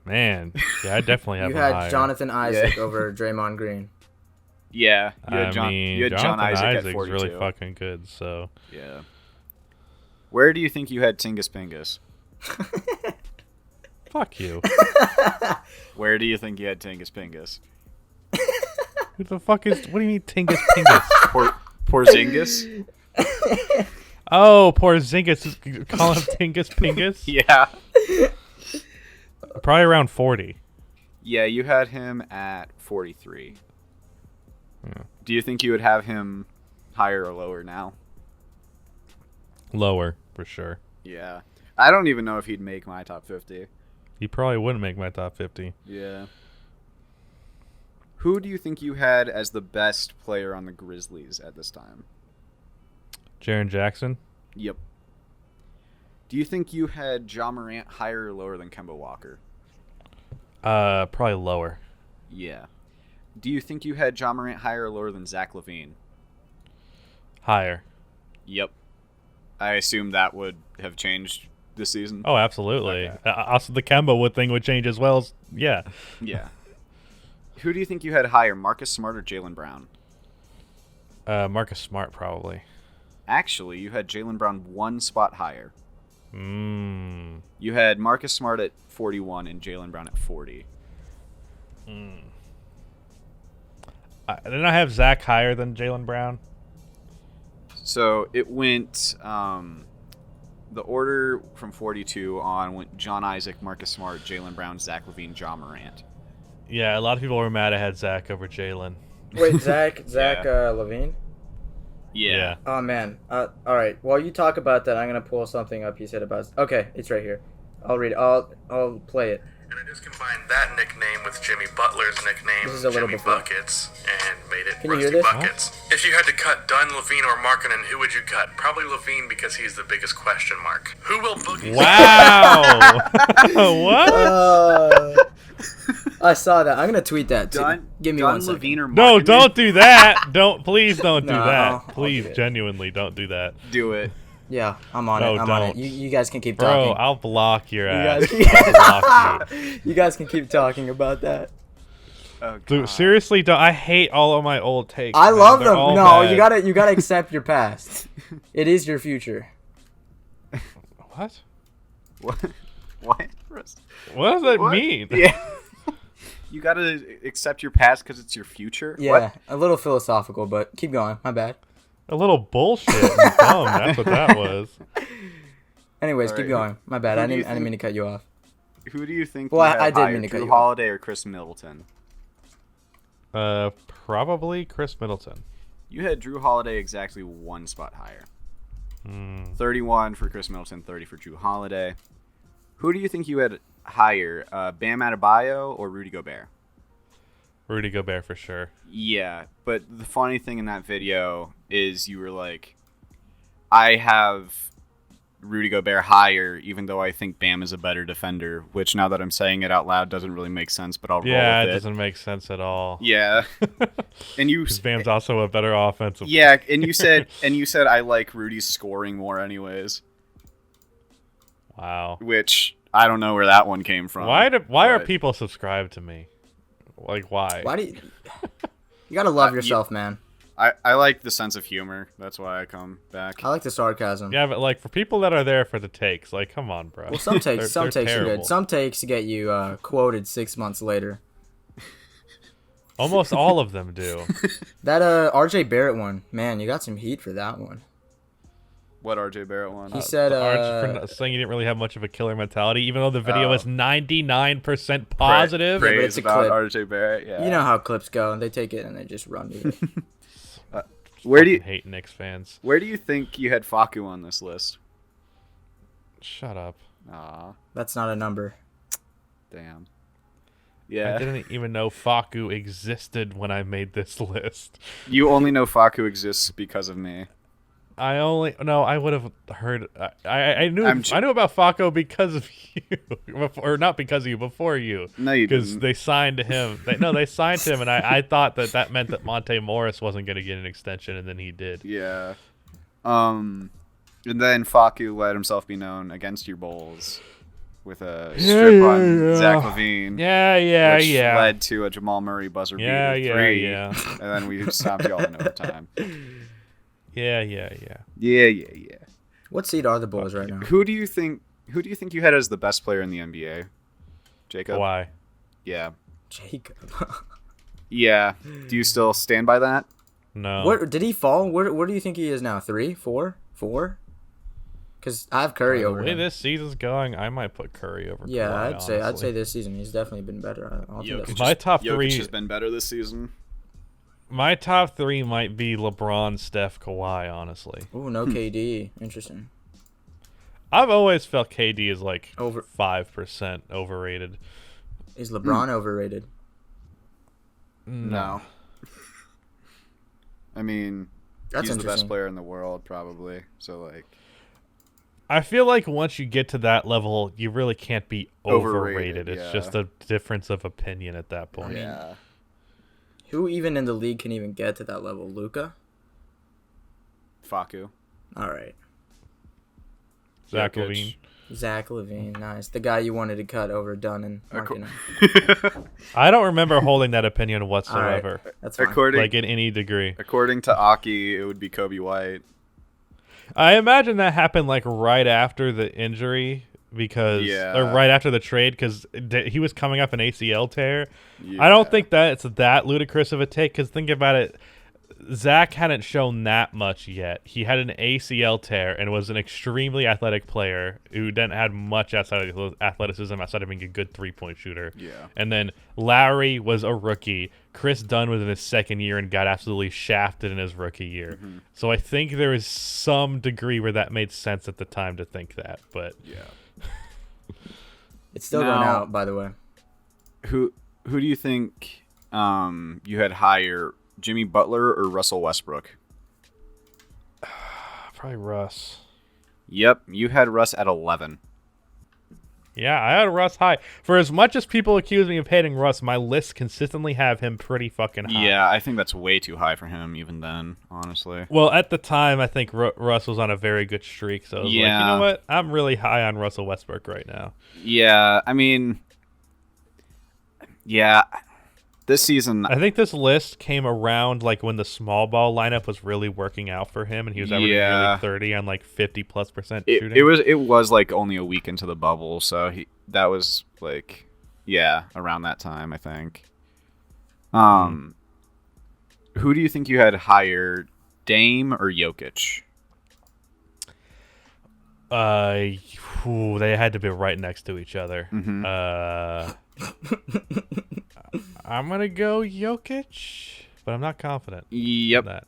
Man, yeah, I definitely have You him had higher. Jonathan Isaac over Draymond Green. Yeah, you had Jonathan John Isaac at is 42. really fucking good. So Yeah. Where do you think you had Tingus Pingus? fuck you. Where do you think you had Tingus Pingus? Who the fuck is? What do you mean Tingus Pingus? Porzingis? Oh, poor Zingus. Call him Tingus Pingus. Yeah. Probably around 40. Yeah, you had him at 43. Yeah. Do you think you would have him higher or lower now? Lower for sure. Yeah. I don't even know if he'd make my top 50. He probably wouldn't make my top 50. Yeah. Who do you think you had as the best player on the Grizzlies at this time? Jaren Jackson. Yep. Do you think you had Ja Morant higher or lower than Kemba Walker? Probably lower. Yeah. Do you think you had Ja Morant higher or lower than Zach LaVine? Higher. Yep. I assume that would have changed this season. Oh, absolutely. Okay. Also, the Kemba thing would change as well. Yeah. Yeah. Who do you think you had higher, Marcus Smart or Jaylen Brown? Marcus Smart probably. Actually, you had Jaylen Brown one spot higher. Mm. You had Marcus Smart at 41 and Jaylen Brown at 40. Didn't I have Zach higher than Jaylen Brown? So it went, the order from 42 on went John Isaac, Marcus Smart, Jaylen Brown, Zach LaVine, Ja Morant. Yeah, a lot of people were mad I had Zach over Jaylen. Wait, Zach Yeah. Levine? Yeah. Oh man. All right. While you talk about that, I'm gonna pull something up he said about. Okay, it's right here. I'll read it. I'll play it. And I just combined that nickname with Jimmy Butler's nickname, This is a little Jimmy before. Buckets, and made it Can you Rusty hear this? Buckets. If you had to cut Dunn, Levine, or Markkanen, who would you cut? Probably Levine because he's the biggest question mark. Who will Boogie? Wow. What? I saw that. I'm gonna tweet that too. Give me Dunn, 1 second. Levine, or No, Markkanen? don't do that. Please don't do No, that. I'll Please, do it. genuinely don't do that. Do it. Yeah, I'm on No, it. I'm on it. don't. You guys can keep Bro, talking. I'll block your ass. guys- I'll block you. You guys can keep talking about that. Oh, Dude, God. seriously, I hate all of my old takes. I man. love They're them. all No, bad. you gotta accept your past. It is your future. What? What? What? What does that What? mean? Yeah. You gotta accept your past because it's your future? Yeah, What? a little philosophical, but keep going. My bad. A little bullshit and dumb. That's what that was. Anyways, All keep right, going. My bad. who I do you didn't mean to cut you off. Who do you think Well, you had I did higher, mean to cut Drew you off. Holiday or Chris Middleton? Probably Chris Middleton. You had Drew Holiday exactly one spot higher. Mm. 31 for Chris Middleton, 30 for Drew Holiday. Who do you think you had higher, Bam Adebayo or Rudy Gobert? Rudy Gobert for sure. Yeah, but the funny thing in that video is you were like, I have Rudy Gobert higher, even though I think Bam is a better defender, which now that I'm saying it out loud doesn't really make sense, but I'll Yeah, roll it with it. doesn't make sense at all. Yeah. And you Because Bam's also a better offensive. Yeah, and you said I like Rudy's scoring more anyways, Wow. which I don't know where that one came from. Why are but- people subscribed to me? Like why? Why do you? You gotta love yourself, man. I like the sense of humor. That's why I come back. I like the sarcasm. Yeah, but like for people that are there for the takes, like come on, bro. Well, some takes, They're are terrible. good. Some takes get you quoted 6 months later. Almost all of them do. That RJ Barrett one, man, you got some heat for that one. What RJ Barrett one? He said, For saying you didn't really have much of a killer mentality, even though the video is 99% Pra- positive. Yeah, but praise it's a about clip. RJ Barrett. Yeah. You know how clips go. They take it and they just run with it. Where do you Hate Knicks fans. Where do you think you had Faku on this list? Shut up. Aw, That's not a number. damn. I Yeah. didn't even know Faku existed when I made this list. You only know Faku exists because of me. I would have heard. I knew I'm I knew about Faco because of you, or not because of you, before you. No, you Because didn't. they signed him. They signed him, and I thought that meant that Monte Morris wasn't going to get an extension, and then he did. Yeah. And then Faku let himself be known against your Bulls with a strip on yeah. Zach LaVine. Which Yeah. led to a Jamal Murray buzzer Yeah, beater yeah, 3. yeah. And then we stopped y'all in overtime. Yeah. Yeah. What seed are the Bulls right now? Who do you think you had as the best player in the NBA? Jacob? Why? Yeah. Jacob. Yeah. Do you still stand by that? No. What did he fall? Where do you think he is now? 3, 4, 4? Because I have Curry The over way him. this season's going, I might put Curry over. Yeah, Kawhi, I'd say this season he's definitely been better. I'll think that's My top Jokic three. has been better this season. My top 3 might be LeBron, Steph, Kawhi. Honestly, Ooh, no KD. Interesting. I've always felt KD is like Over. 5% overrated. Is LeBron overrated? No. I mean, That's he's the best interesting. player in the world, probably. So, like, I feel like once you get to that level, you really can't be Overrated, overrated. It's yeah. just a difference of opinion at that point. yeah. Who even in the league can even get to that level? Luka? Faku. All right. Zach Jokic. LaVine. Zach LaVine, nice. The guy you wanted to cut over Dunn and Acco- Markkinen. I don't remember holding that opinion whatsoever, That's fine. like in any degree. According to Aki, it would be Kobe White. I imagine that happened like right after the injury or Yeah. right after the trade because he was coming up an ACL tear. Yeah. I don't think that it's that ludicrous of a take because think about it. Zach hadn't shown that much yet. He had an ACL tear and was an extremely athletic player who didn't have much outside of athleticism outside of being a good 3-point shooter. Yeah. And then Lowry was a rookie. Chris Dunn was in his second year and got absolutely shafted in his rookie year. Mm-hmm. So I think there is some degree where that made sense at the time to think that. But Yeah. It's still Now- going out, by the way. Who do you think you had higher, Jimmy Butler or Russell Westbrook? probably Russ. Yep, you had Russ at 11. Yeah, I had Russ high. For as much as people accuse me of hating Russ, my lists consistently have him pretty fucking high. Yeah, I think that's way too high for him even then, honestly. Well, at the time, I think Russ was on a very good streak, so I was like, you Yeah. know what? I'm really high on Russell Westbrook right now. Yeah, I mean, yeah, this season, I think this list came around like when the small ball lineup was really working out for him, and he was averaging Yeah. nearly 30 on like 50+% shooting. it was like only a week into the bubble, so that was like, yeah, around that time, I think. Who do you think you had higher, Dame or Jokic? They had to be right next to each other. Mhm. I'm gonna go Jokic, but I'm not confident. Yep, in that.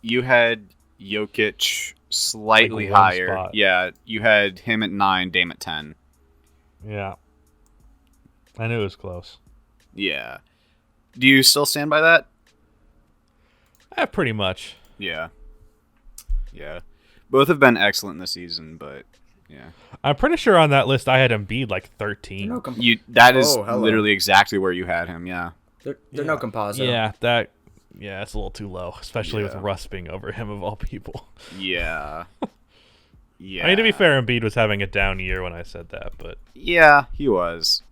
you had Jokic slightly Like one higher. spot. Yeah, you had him at 9, Dame at 10. Yeah, I knew it was close. Yeah. Do you still stand by that? Pretty much. Yeah. Yeah. Both have been excellent this season, but yeah. I'm pretty sure on that list I had Embiid like 13. No com- That is Oh, hello. literally exactly where you had him, yeah. they're no composite. Yeah, it's a little too low, especially Yeah. with Russ being over him of all people. Yeah. Yeah. I mean, to be fair, Embiid was having a down year when I said that, but Yeah, he was.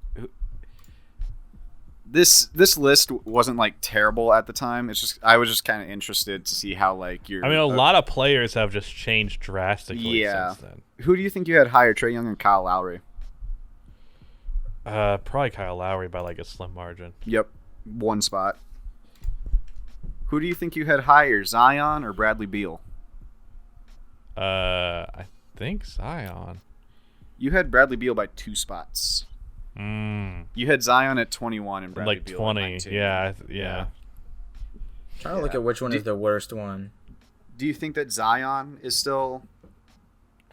This list wasn't like terrible at the time. It's just I was just kind of interested to see how like your I mean, a lot of players have just changed drastically Yeah. since then. Who do you think you had higher, Trae Young and Kyle Lowry? Probably Kyle Lowry by like a slim margin. Yep, one spot. Who do you think you had higher, Zion or Bradley Beal? I think Zion. You had Bradley Beal by 2 spots. You had Zion at 21 and Bradley Like Beal 20. at 19. Yeah. Trying to look at which one is the worst one. Do you think that Zion is still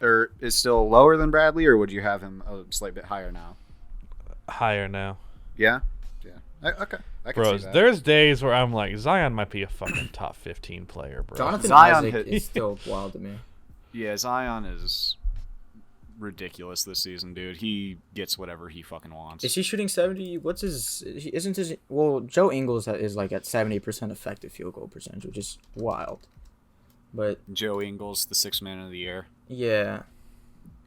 lower than Bradley, or would you have him a slight bit higher now? Higher now. Yeah. Okay. I can Bro, see that. there's days where I'm like, Zion might be a fucking top 15 player, bro. Jonathan Zion Isaac hit- is still wild to me. Yeah, Zion is ridiculous this season, dude. He gets whatever he fucking wants. Is he shooting 70? What's his? Isn't his? Well, Joe Ingles is like at 70% effective field goal percentage, which is wild. But Joe Ingles, the 6th man of the year. yeah,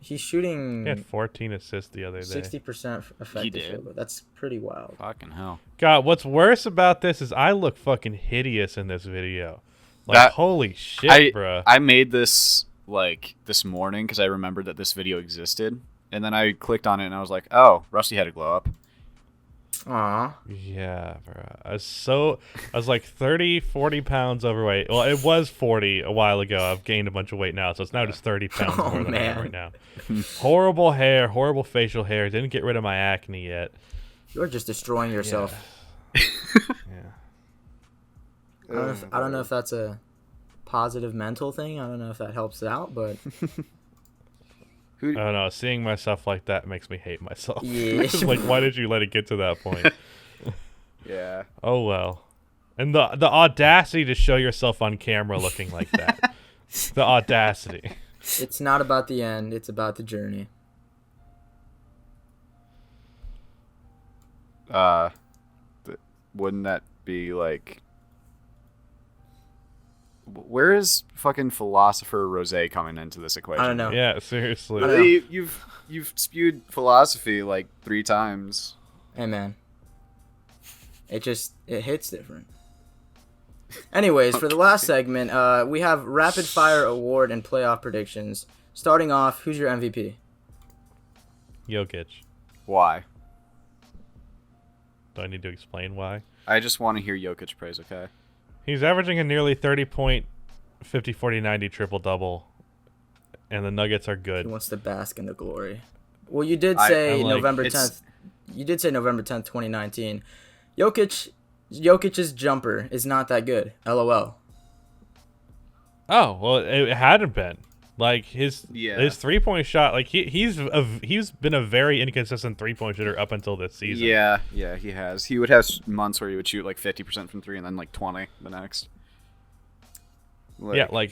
He's He shooting had 14 assists the other day. 60% effective did. field goal. That's pretty wild. Fucking hell. God, what's worse about this is I look fucking hideous in this video. Like, That- holy shit, bruh. I made this like this morning because I remembered that this video existed, and then I clicked on it and I was like, oh, Rusty had a glow up. Aw. Yeah, bruh. I was like 30, 40 pounds overweight. Well, it was 40 a while ago. I've gained a bunch of weight now, so it's now just 30 pounds Oh, more than I am man. right now. Horrible hair, horrible facial hair. Didn't get rid of my acne yet. You're just destroying yourself. Yeah. I don't know if that's a positive mental thing. I don't know if that helps out, but I don't know. Seeing myself like that makes me hate myself. Yeah. Like, why did you let it get to that point? Yeah. Oh well. And the audacity to show yourself on camera looking like that. The audacity. it's not about the end. It's about the journey. Wouldn't that be like? Where is fucking philosopher Rose coming into this equation? I don't know. Yeah, seriously. I don't know. You've spewed philosophy like 3 times. Hey, man. It hits different. Anyways, for the last segment, we have rapid fire award and playoff predictions. Starting off, who's your MVP? Jokic. Why? Do I need to explain why? I just want to hear Jokic praise. Okay. He's averaging a nearly 30-point, 50, 40, 90 triple-double, and the Nuggets are He good. wants to bask in the glory. Well, you did I'm say like, November it's- 10th. You did say November 10th, 2019. Jokic's jumper is not that good. LOL. Oh, well, it hadn't been. Like, his Yeah. 3-point shot, like, he's been a very inconsistent 3-point shooter up until this season. Yeah, he has. He would have months where he would shoot like 50% from 3 and then like 20 the next. Yeah, like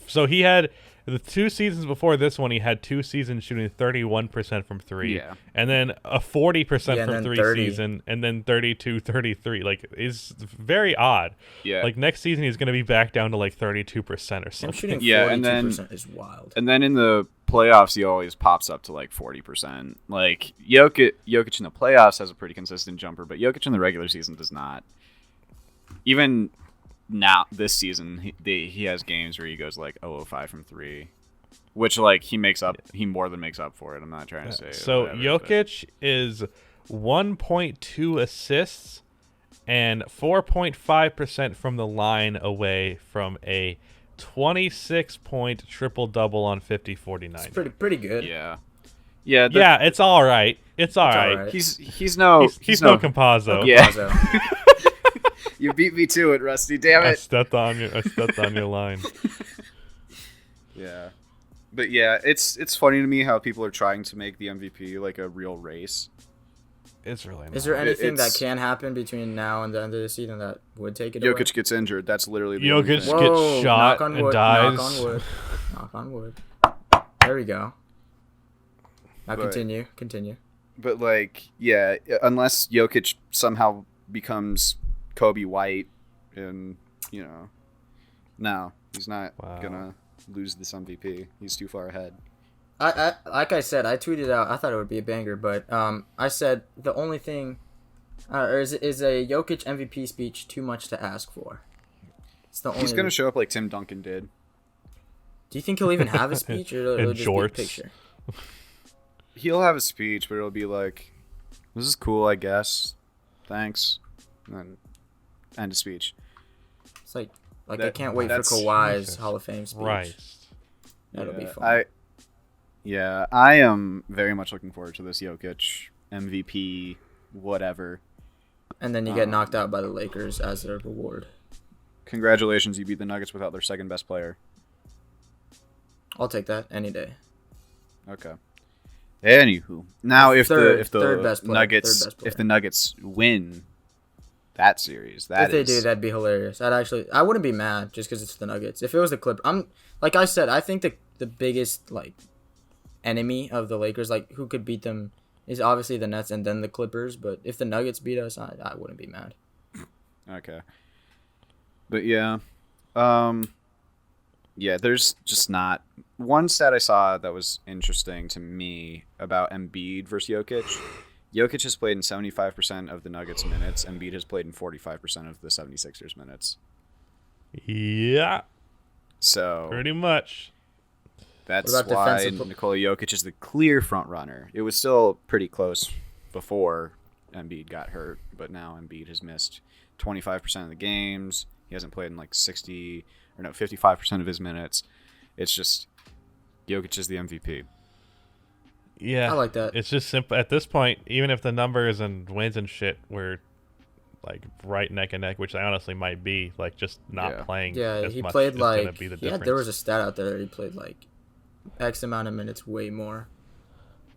so he had the 2 seasons before this one, he had 2 seasons shooting 31% from 3. Yeah. And then a 40% Yeah, and from then 3 30. season, and then 32, 33. Like, it's very odd. Yeah. Like, next season he's going to be back down to like 32% or Him something. shooting 42% Yeah, and then- is wild. And then in the playoffs, he always pops up to like 40%. Like Jokic in the playoffs has a pretty consistent jumper, but Jokic in the regular season does not. Even now, this season, he has games where he goes like 0 of 5 from 3, which like he more than makes up for it. I'm not trying to say. So whatever, Jokic is 1.2 assists and 4.5% from the line away from a 26-point triple-double on 50, 40, 90. It's pretty good. Yeah, yeah, Yeah, it's all right. It's all right. alright. He's no He's no Compazzo. Yeah. Also, You beat me to it, Rusty. Damn I it. stepped on your line. Yeah, but yeah, it's funny to me how people are trying to make the MVP like a real race. It's really not. is there anything that It's- can happen between now and the end of the season that would take it away? Jokic gets injured. That's literally the only Jokic thing. gets Whoa, shot knock on and wood, dies. Knock on wood. Knock on wood. There we go. Now But- continue. But like, yeah, unless Jokic somehow becomes Kobe White, and no, he's not Wow. gonna lose this MVP. He's too far ahead. I like I said, I tweeted out. I thought it would be a banger, but I said the only thing, is a Jokic MVP speech too much to ask for? It's the only. He's gonna show up like Tim Duncan did. Do you think he'll even have a speech, or it'll In just be a jorts. picture? He'll have a speech, but it'll be like, "This is cool, I guess. Thanks," and then end of speech. It's like I That- can't wait for that's- Kawhi's Jesus Hall of Fame speech. Christ. That'll be Yeah, fun. I am very much looking forward to this Jokic MVP, whatever. And then you get knocked out by the Lakers as their reward. Congratulations, you beat the Nuggets without their second best player. I'll take that any day. Okay. Anywho, now if Third the best player, Nuggets third best player. if the Nuggets win that series, If they do, that'd be hilarious. I wouldn't be mad just because it's the Nuggets. If it was the Clippers, like I said, I think the biggest like enemy of the Lakers, like who could beat them, is obviously the Nets and then the Clippers. But if the Nuggets beat us, I wouldn't be mad. Okay. But yeah, yeah, there's just not one stat I saw that was interesting to me about Embiid versus Jokic. Jokic has played in 75% of the Nuggets minutes. Embiid has played in 45% of the 76ers minutes. Yeah, So pretty much. that's What about why defensive- Nikola Jokic is the clear front runner. It was still pretty close before Embiid got hurt, but now Embiid has missed 25% of the games. He hasn't played in like 55% of his minutes. It's just Jokic is the MVP. Yeah, I like that. It's just simple at this point. Even if the numbers and wins and shit were like right neck and neck, which they honestly might be, like just not Yeah. playing. Yeah, as he much played is gonna like be the yeah. difference. There was a stat out there that he played like X amount of minutes, way more,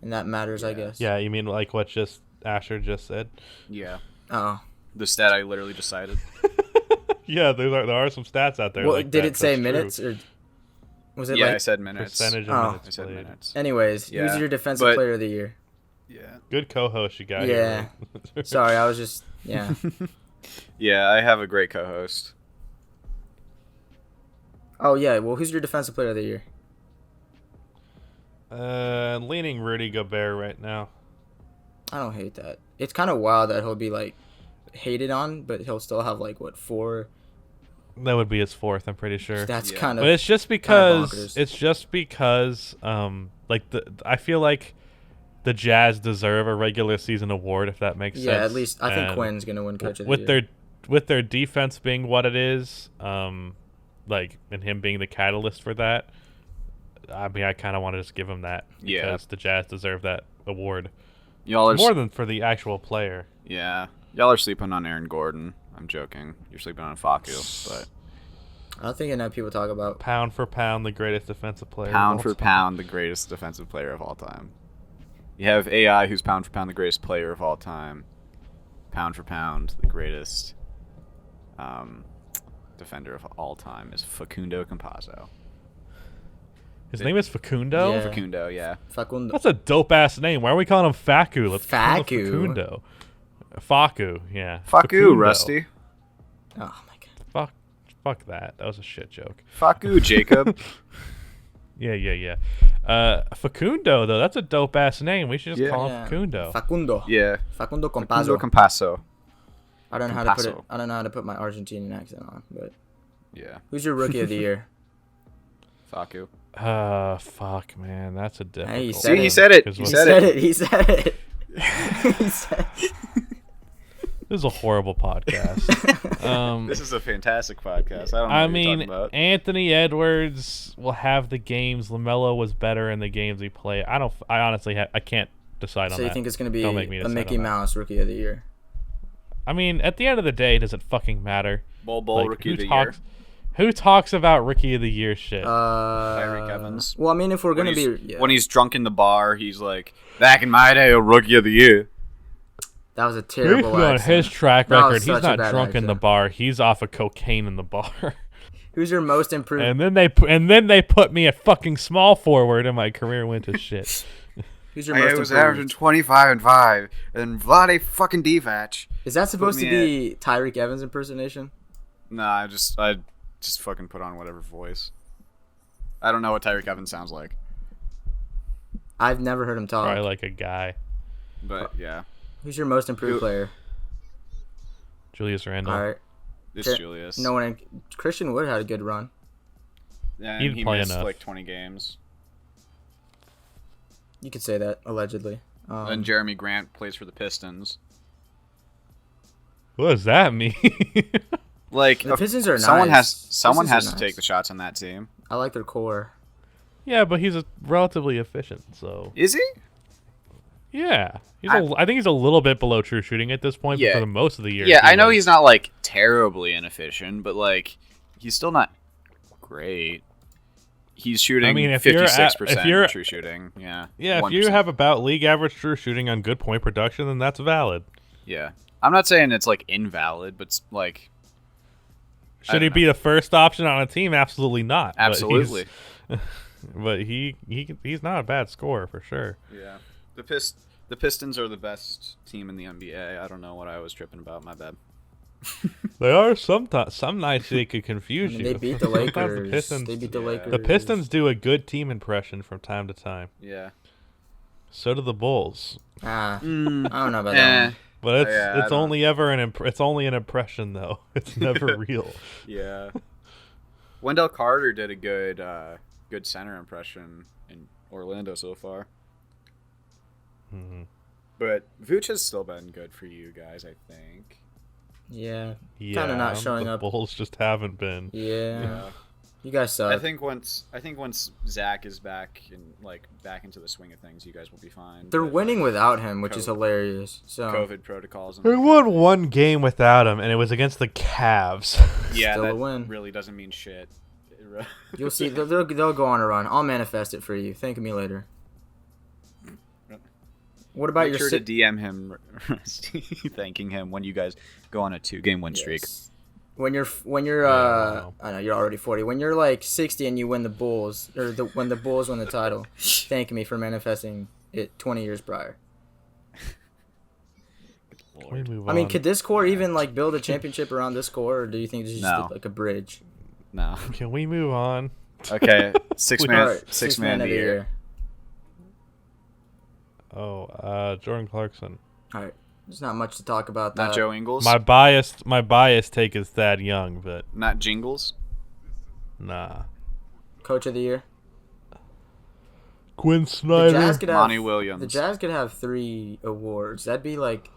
and that matters, I guess. Yeah, you mean like what just Asher just said? Yeah. Oh, The stat I literally just cited. Yeah, there are some stats out there. well, like did that. it say That's true. minutes or was it Yeah, I like? said minutes. Percentage of Oh. minutes I said played. minutes. Anyways, Yeah, who's your defensive but- player of the year? Yeah. Good co-host you got Yeah. here. Sorry, I was just yeah. Yeah, I have a great co-host. Oh yeah, well, who's your defensive player of the year? Leaning Rudy Gobert right now. I don't hate that. It's kind of wild that he'll be like hated on, but he'll still have like what 4. That would be his fourth, I'm pretty sure. That's Yeah. kind But of it's just bonkers. because like I feel like the Jazz deserve a regular season award, if that makes sense. yeah. At least I think And Quinn's gonna win coach of the with year. their defense being what it is, like and him being the catalyst for that. I mean, I kind of want to just give him that because Yeah. the Jazz deserve that award Y'all are more than for the actual player. Yeah. Y'all are sleeping on Aaron Gordon. I'm joking. You're sleeping on Facu, but I don't think enough people talk about. Pound for pound, the greatest defensive player. of pound all for time. pound, the greatest defensive player of all time. You have AI, who's pound for pound the greatest player of all time. Pound for pound, the greatest defender of all time is Facundo Campazzo. His name is Facundo. Yeah. Facundo, yeah. Facundo. That's a dope ass name. Why are we calling him Facu? Let's call him Facu. Facundo. Facu, yeah. Facu, Facundo. Rusty. Oh my god. Fuck that. That was a shit joke. Facu, Jacob. Yeah. Facundo though, that's a dope ass name. We should just Yeah. call him Yeah. Facundo. Facundo. Yeah. Facundo Facundo Campazzo. Campazzo. I don't know how to put it. Campazzo. I don't know how to put my Argentinian accent on. But Yeah. who's your rookie of the year? Facu. Fuck, man, that's a difficult. Hey, you See, he it. said it. 'Cause He what- He said said it. it. He said it. He said it. This is a horrible podcast. This is a fantastic podcast. I don't know I what you're talking mean, about. Anthony Edwards will have the games. LaMelo was better in the games he played. I honestly, I can't decide on So you that. think it's gonna be Don't make me a decide Mickey on that. Mouse rookie of the year? I mean, at the end of the day, does it fucking matter? Bol Like, Rookie who of the talks? Year. Who talks about rookie of the year shit? Tyreek Evans. Well, I mean, if we're When gonna he's, be, yeah, when he's drunk in the bar, he's like, back in my day, a Rookie of the Year. that was a Based terrible on accent. his track That was record, he's such a not bad drunk in the accent. bar. He's off of cocaine in the bar. Who's your most improved? and then they put me at fucking small forward, and my career went to shit. Who's your I most was improved? averaging 25 and 5, and Vlade fucking Divac. Is that supposed to me be Tyreek Evans impersonation? Nah, I just fucking put on whatever voice. I don't know what Tyreek Evans sounds like, I've never heard him talk. Probably like a guy, but yeah, Who's your most improved Who- player? Julius Randle. All right, it's Jer- Julius. no one. Christian Wood had a good run. and He didn't he play missed enough. like 20 games. You could say that allegedly. And Jeremy Grant plays for the Pistons. What does that mean? Like The Pistons are someone nice. someone Pistons has are to nice. take the shots on that team. I like their core. Yeah, but he's relatively efficient, so Is he? yeah. I think he's a little bit below true shooting at this point, but Yeah. for the most of the year. Yeah, he I know was- he's not like terribly inefficient, but like he's still not great. He's shooting I mean, if you're 56% true shooting. Yeah. Yeah, if 1%. you have about league average true shooting on good point production, then that's valid. Yeah. I'm not saying it's like invalid, but it's like Should don't he be know. the first option on a team? Absolutely not. absolutely. But he's not a bad scorer for sure. Yeah. The Pistons are the best team in the NBA. I don't know what I was tripping about, my bad. They are sometimes. Some nights they could I confuse mean, you. they beat the Sometimes Lakers. The Pistons, They beat the Yeah. Lakers. the Pistons do a good team impression from time to time. Yeah. So do the Bulls. Ah, Mm, I don't know about that one. But it's Yeah, I it's don't- only ever it's only an impression though. It's never real. yeah. Wendell Carter did a good center impression in Orlando so far. Mhm. But Vooch has still been good for you guys, I think. Yeah, Yeah, not showing the up. Bulls just haven't been. yeah. You guys suck. I think once Zach is back into the swing of things, you guys will be fine. They're But winning without him, which is COVID. hilarious. So COVID protocols. And They won one game without him, and it was against the Cavs. Yeah, Still a that win. really doesn't mean shit. you'll see. They'll go on a run. I'll manifest it for you. Thank me later. What about Make your sure si- to DM him, thanking him when you guys go on a 2-game win streak. Yes. When you're wow. I know you're already 40. When you're like 60 and you win the Bulls when the Bulls win the title, thank me for manifesting it 20 years prior. Can we move I mean, on? could this core even like build a championship around this core, or do you think this is just No. like a bridge? No. Can we move on? Okay, six man, Alright, six man of the year. Oh, Jordan Clarkson. All right, there's not much to talk about. That. Not Joe Ingles. My bias take is Thad Young, but Not Jingles. nah. Coach of the year. Quinn The Snyder. Jazz could have Monty Williams. The Jazz could have 3 awards. That'd be like,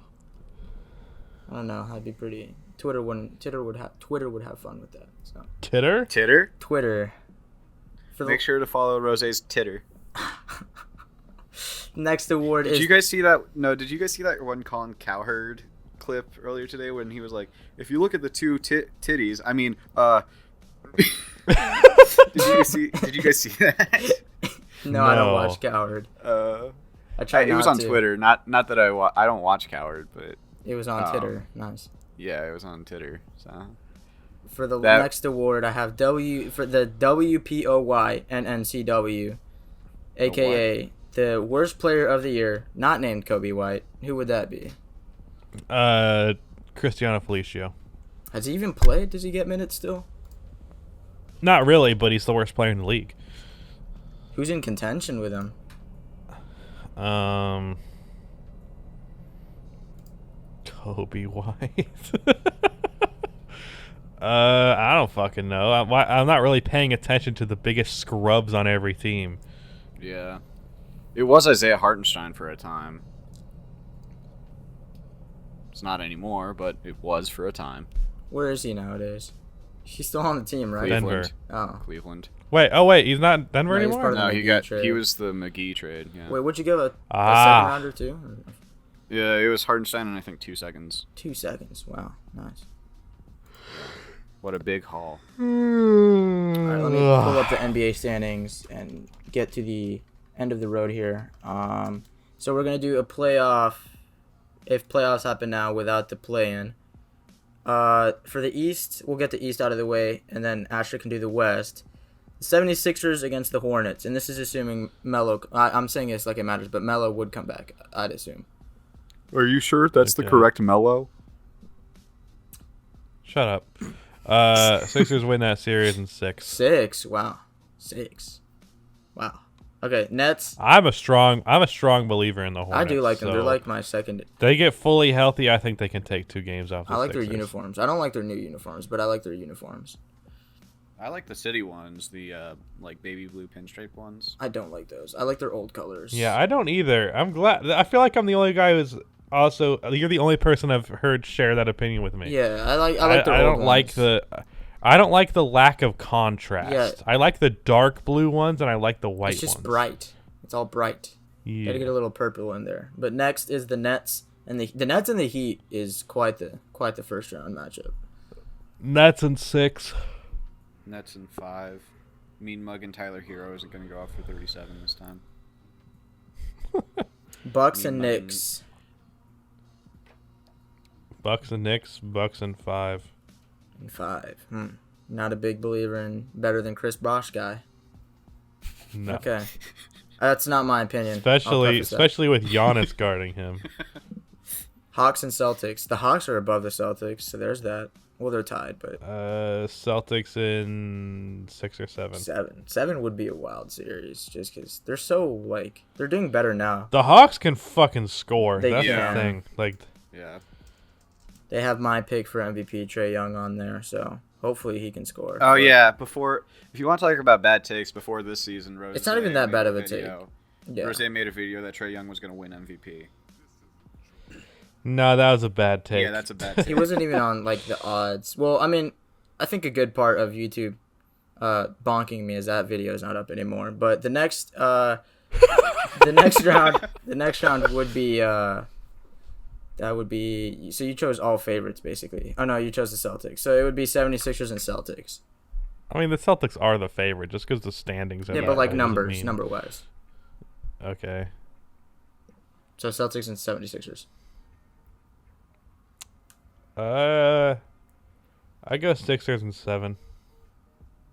I don't know. That'd be pretty. Twitter would have fun with that. So Titter? Titter. Twitter. For the Make sure to follow Rose's Titter. next award Did is you guys see that? No, did you guys see that one Colin Cowherd clip earlier today when he was like, "If you look at the two titties, I mean, Did you guys see that? No, I don't No. watch Coward. I try It was not on to. Twitter. Not that I don't watch Coward, but It was on Oh. Twitter. Nice. yeah, it was on Twitter. So For the That- next award, I have for the WPOY and NCW, aka the worst player of the year, not named Kobe White. Who would that be? Cristiano Felicio. Has he even played? Does he get minutes still? Not really, but he's the worst player in the league. Who's in contention with him? Kobe White. I don't fucking know. I'm not really paying attention to the biggest scrubs on every team. yeah, it was Isaiah Hartenstein for a time. It's not anymore, but it was for a time. Where is he nowadays? He's still on the team, right? Denver. Cleveland. Oh. Cleveland. Wait, he's not in Denver No, he's anymore? part of the No, McGee trade. he was the McGee trade. Yeah. Wait, would you give a second Ah. rounder too? Or Yeah, it was Hartenstein in I think 2 seconds. 2 seconds. Wow, nice. What a big haul. All right, let me pull up the NBA standings and get to the end of the road here. So we're gonna do a playoff, if playoffs happen now without the play-in. For the East, we'll get the East out of the way, and then Asher can do the West. The 76ers against the Hornets, and this is assuming Melo. I'm saying this like it matters, but Melo would come back, I'd assume. Are you sure that's Okay. the correct Mello? Shut up. Sixers win that series in 6. 6. Wow. 6. Wow. Okay, Nets. I'm a strong believer in the Hornets. I do like them. They're so like my second. they get fully healthy. I think they can take 2 games off. I like their Sixers. uniforms. I don't like their new uniforms, but I like their uniforms. I like the city ones, the like baby blue pinstripe ones. I don't like those. I like their old colors. Yeah, I don't either. I'm glad. I feel like I'm the only guy who's also. You're the only person I've heard share that opinion with me. Yeah, I like their I old don't like ones. the. I don't like the lack of contrast. Yeah. I like the dark blue ones and I like the white It's just ones. bright. It's all bright. Yeah. Gotta get a little purple in there. But next is the Nets, and the Nets and the Heat is quite the first round matchup. Nets in 6. Nets in 5. Mean Mug and Tyler Hero isn't going to go off for 37 this time. Bucks and Mean Mug Knicks. Bucks and Knicks. Bucks in 5. In 5. Not a big believer in better than Chris Bosh guy. No. Okay. That's not my opinion. I'll preface that. Especially with Giannis guarding him. Hawks and Celtics. The Hawks are above the Celtics, so there's that. Well, they're tied, but Celtics in 6 or 7. 7 would be a wild series just because they're so like they're doing better now. The Hawks can fucking score. They That's can. the thing. Like, Yeah. They have my pick for MVP, Trae Young, on there, so hopefully he can score. Oh But yeah. If you want to talk about bad takes before this season, Rose. It's not even that bad of a video. Yeah. Rose made a video that Trae Young was going to win MVP. no, that was a bad take. Yeah, that's a bad take. He wasn't even on like the odds. Well, I mean, I think a good part of YouTube bonking me is that video is not up anymore. But the next the next round would be that would be, so you chose all favorites basically. Oh no, you chose the Celtics. So it would be 76ers and Celtics. I mean, the Celtics are the favorite just because the standings. Yeah, but like numbers, number wise. Okay. So Celtics and 76ers. I go Sixers and 7.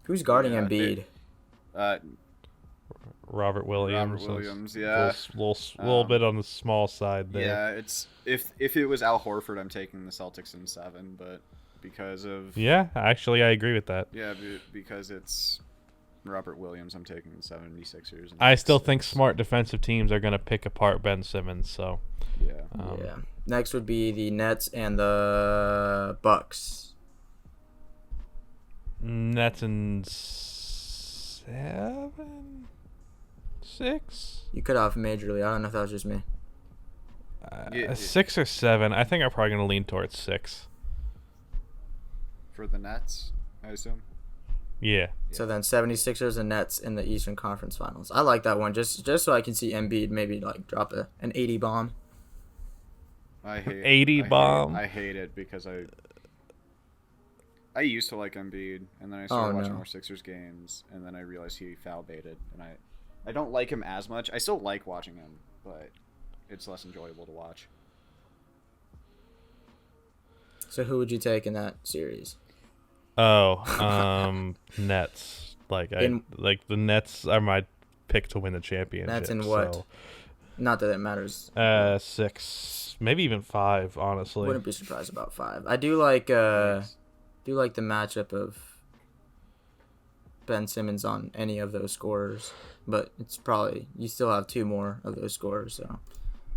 Who's guarding Yeah, Embiid? Robert Williams. Robert Williams, yeah. Little bit on the small side there. Yeah, it's if it was Al Horford, I'm taking the Celtics in 7, but because of Yeah, actually, I agree with that. because it's Robert Williams, I'm taking the 76ers. And I still that's- think smart defensive teams are going to pick apart Ben Simmons. So Yeah. Yeah. Next would be the Nets and the Bucks. Nets in 7, 6, You could have majorly. I don't know if that was just me. Yeah. 6 or 7. I think I'm probably going to lean towards 6. For the Nets, I assume. Yeah. So then 76ers and Nets in the Eastern Conference Finals. I like that one just so I can see Embiid maybe like drop an 80 bomb. I hate 80 bomb. I hate it because I used to like Embiid, and then I started watching no. more Sixers games, and then I realized he foul baited, and I don't like him as much. I still like watching him, but it's less enjoyable to watch. So who would you take in that series? Oh, Nets. Like the Nets are my pick to win the championship. Nets in what? So, Not that it matters. 6, maybe even 5. Honestly, Wouldn't be surprised about 5. I do like the matchup of Ben Simmons on any of those scorers, but it's probably you still have 2 more of those scorers. So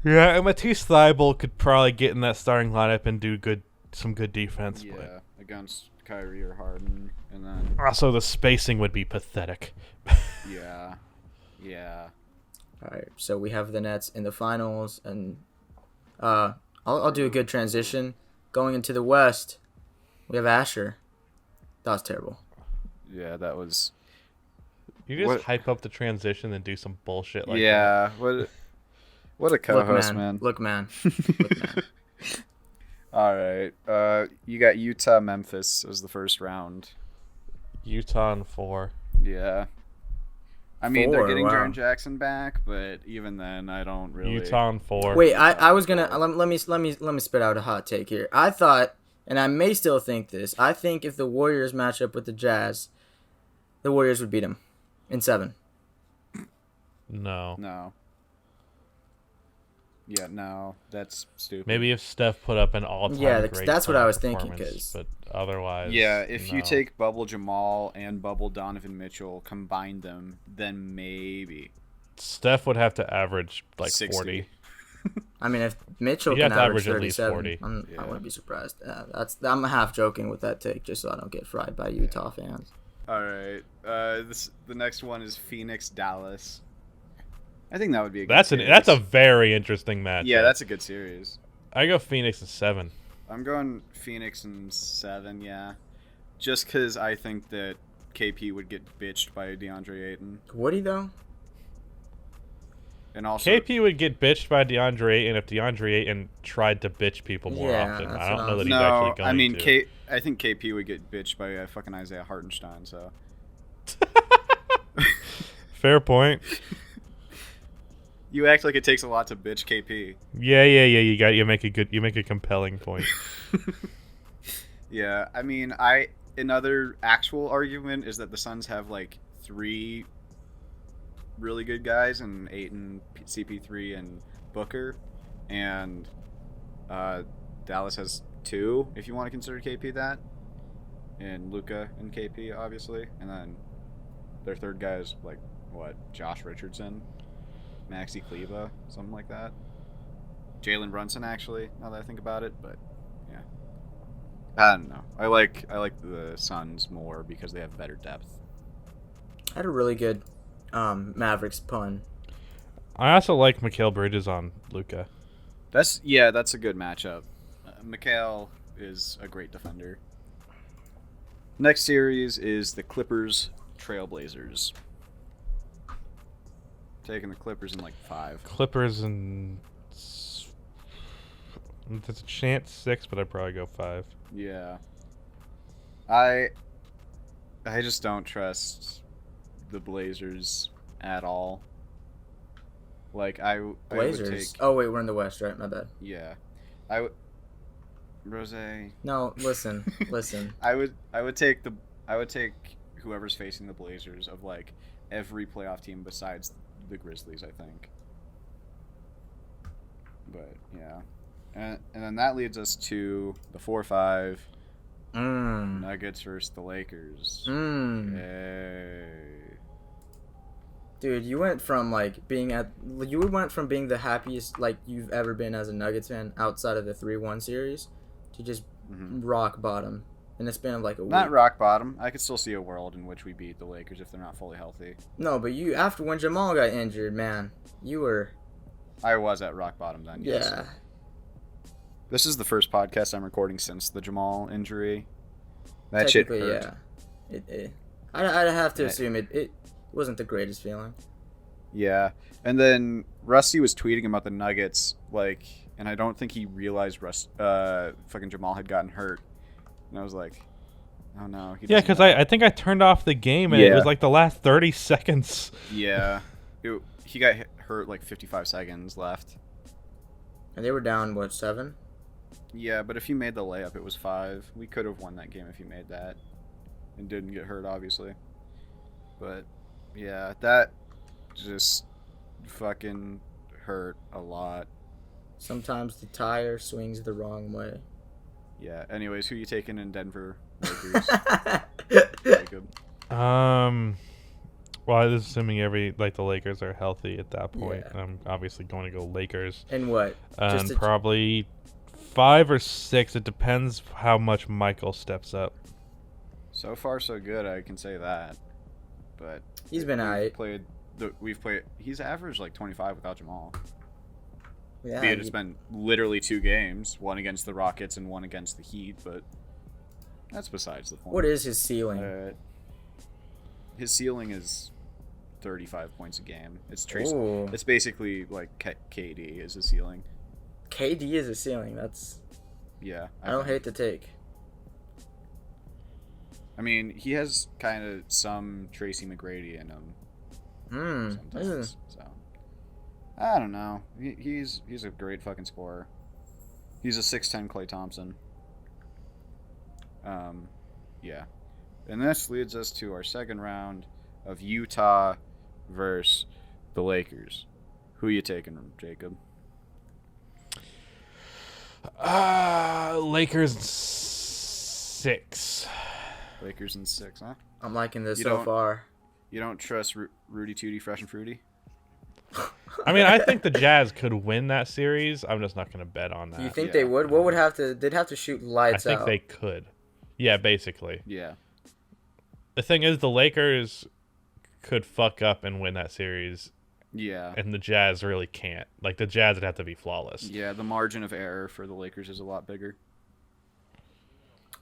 yeah, and Matisse Thybulle could probably get in that starting lineup and do some good defense. Yeah, But against Kyrie or Harden, and then also the spacing would be pathetic. yeah. all right, so we have the Nets in the finals, and I'll do a good transition going into the West. We have Asher. That was terrible. Yeah, that was. You just What- hype up the transition and do some bullshit like Yeah, what a co-host, man. Look, man. Look, man. All right, you got Utah, Memphis as the first round. that. Utah in 4. Yeah. I mean, they're 4, getting wow. Jaren Jackson back, but even then, I don't really. Utah in 4. Wait, I was gonna let me spit out a hot take here. I thought, and I may still think this. I think if the Warriors match up with the Jazz, the Warriors would beat them in 7. No. No. Yeah, no, that's stupid. Maybe if Steph put up an all-time Yeah, great that's what I was thinking, performance, 'cause- but otherwise, Yeah, if you no. take Bubble Jamal and Bubble Donovan Mitchell, combine them, then maybe Steph would have to average like 60. 40. I mean, if Mitchell You'd can have to average average at least 37, 40. I Yeah. wouldn't be surprised. I'm half joking with that take, just so I don't get fried by Utah fans. All right. The next one is Phoenix, Dallas. I think that would be a good That's series. a very interesting match. Yeah, that's a good series. I go Phoenix in 7. I'm going Phoenix in 7, yeah. Just because I think that KP would get bitched by DeAndre Ayton. Would he though? And also, KP would get bitched by DeAndre Ayton if DeAndre Ayton tried to bitch people more Yeah, often. that's I don't what know I that was- he's actually no, going I mean, to. I think KP would get bitched by fucking Isaiah Hartenstein, so. Fair point. You act like it takes a lot to bitch KP. Yeah. You make a compelling point. Yeah, I mean, another actual argument is that the Suns have like 3 really good guys, and Ayton, CP3, and Booker, and Dallas has 2, if you want to consider KP that, and Luka and KP obviously, and then their third guy is like what? Josh Richardson, Maxi Kleba, something like that. Jalen Brunson, actually, now that I think about it, but yeah, I don't know. I like the Suns more because they have better depth. I had a really good Mavericks pun. I also like Mikal Bridges on Luka. That's a good matchup. Mikal is a great defender. Next series is the Clippers Trailblazers. Taking the Clippers in like 5. Clippers and there's a chance 6, but I'd probably go 5. Yeah. I just don't trust the Blazers at all. Like I would Blazers. take. Oh wait, we're in the West, right? My bad. Yeah, Rose. No, listen. I would take whoever's facing the Blazers of like every playoff team besides the Grizzlies, I think. But yeah, and then that leads us to the 4-5 Nuggets versus the Lakers. Hey. Dude, you went from being the happiest you've ever been as a Nuggets fan outside of the 3-1 series to just rock bottom in the span of like a week. Not rock bottom. I could still see a world in which we beat the Lakers if they're not fully healthy. No, but you after when Jamal got injured, man, you were. I was at rock bottom then. Yes. Yeah. This is the first podcast I'm recording since the Jamal injury. That shit hurt. Yeah. I'd have to assume it wasn't the greatest feeling. Yeah. And then Rusty was tweeting about the Nuggets, and I don't think he realized fucking Jamal had gotten hurt. And I was like, oh no. Yeah, because I think I turned off the game and it was like the last 30 seconds. Yeah. He got hurt 55 seconds left. And they were down, 7? Yeah, but if you made the layup, it was 5. We could have won that game if you made that. And didn't get hurt, obviously. But, yeah, that just fucking hurt a lot. Sometimes the tire swings the wrong way. Yeah, anyways, who you taking in Denver Lakers? Jacob? Well, this is assuming the Lakers are healthy at that point. Yeah. I'm obviously going to go Lakers. And what? Probably 5 or 6. It depends how much Michael steps up. So far, so good. I can say that. But he's been alright. He's averaged 25 without Jamal. Yeah. It's been literally 2 games, one against the Rockets and one against the Heat. But that's besides the point. What is his ceiling? His ceiling is 35 points a game. It's Ooh. It's basically KD is his ceiling. KD is a ceiling. That's. Yeah. I don't hate the take. I mean, he has kind of some Tracy McGrady in him. Sometimes. So I don't know. He's a great fucking scorer. He's a 6'10" Klay Thompson. Yeah. And this leads us to our second round of Utah versus the Lakers. Who you taking, Jacob? Lakers 6. Lakers in 6, huh? I'm liking this so far. You don't trust Rudy Tooty, Fresh and Fruity? I mean, I think the Jazz could win that series. I'm just not going to bet on that. You think they would? What would they'd have to shoot lights out. I think they could. Yeah, basically. Yeah. The thing is, the Lakers could fuck up and win that series. Yeah. And the Jazz really can't. The Jazz would have to be flawless. Yeah, the margin of error for the Lakers is a lot bigger.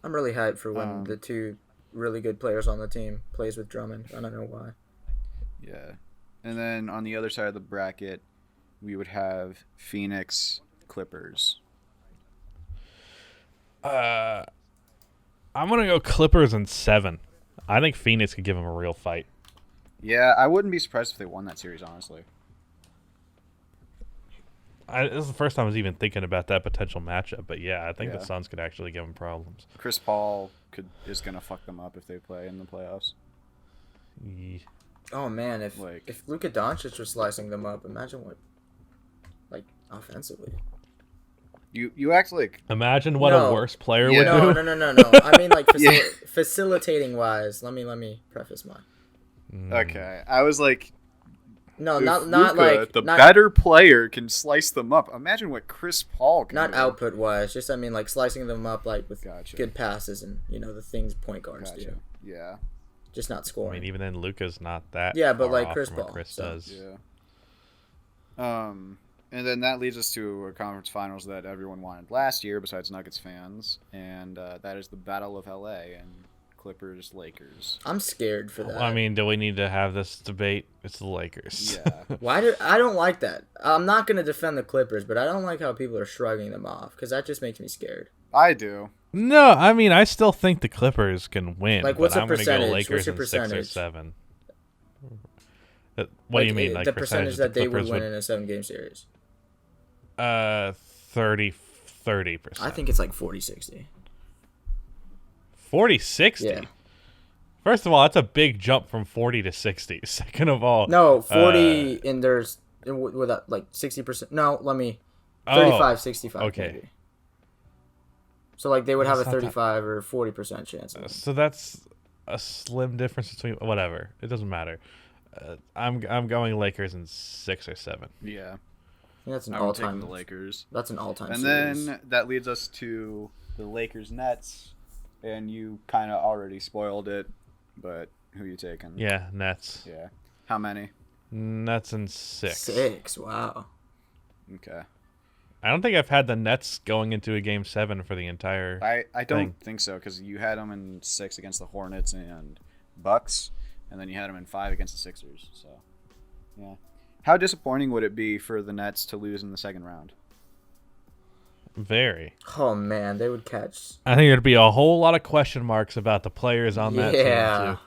I'm really hyped for when the 2 really good players on the team plays with Drummond. I don't know why. Yeah. And then on the other side of the bracket, we would have Phoenix Clippers. I'm going to go Clippers in 7. I think Phoenix could give them a real fight. Yeah, I wouldn't be surprised if they won that series, honestly. This is the first time I was even thinking about that potential matchup, but yeah, I think the Suns could actually give them problems. Chris Paul is going to fuck them up if they play in the playoffs. Yeah. Oh man, if Luka Doncic was slicing them up, imagine what, offensively. You act like Imagine what No. a worse player Yeah. would No, do. no. I mean, like, Yeah. facilitating wise. Let me preface mine. okay. I was like, No, if not Luka, like the not, better player can slice them up. Imagine what Chris Paul can not do. output wise. Just I mean, like slicing them up like with Gotcha. good passes and the things point guards Gotcha. do. Yeah. Just not I scoring. mean, even then, Luka's not that. Yeah, but far like off Chris from what Paul, Chris so. does. Yeah. And then that leads us to a conference finals that everyone wanted last year, besides Nuggets fans, and that is the Battle of LA and Clippers Lakers. I'm scared for that. I mean, do we need to have this debate? It's the Lakers. Yeah. Why do I don't like that? I'm not gonna defend the Clippers, but I don't like how people are shrugging them off because that just makes me scared. I do. No, I mean, I still think the Clippers can win. Like, but what's the I'm gonna percentage? go What's Lakers your in 6 or percentage? 7. What do you mean? Like the percentage that they would Clippers win in a 7-game series? 30%. I think it's like 40-60. 40-60? Yeah. First of all, that's a big jump from 40 to 60. Second of all, No, 40 and there's with that like 60%. No, let me 35, 65. okay. Maybe. So like they would have a That's not that- 35 or 40% chance. so that's a slim difference between whatever. It doesn't matter. I'm going Lakers in 6 or 7. Yeah. I think that's an I'm taking all-time. the Lakers. That's an all-time. And series. then that leads us to the Lakers Nets, and you kind of already spoiled it, but who you taking? Yeah, Nets. Yeah. How many? Nets in 6. 6. Wow. Okay. I don't think I've had the Nets going into a game 7 for the entire. I don't Thing. think so, because you had them in 6 against the Hornets and Bucks, and then you had them in 5 against the Sixers. So, yeah. How disappointing would it be for the Nets to lose in the second round? Very. Oh man, they would catch. I think there'd be a whole lot of question marks about the players on that team Yeah.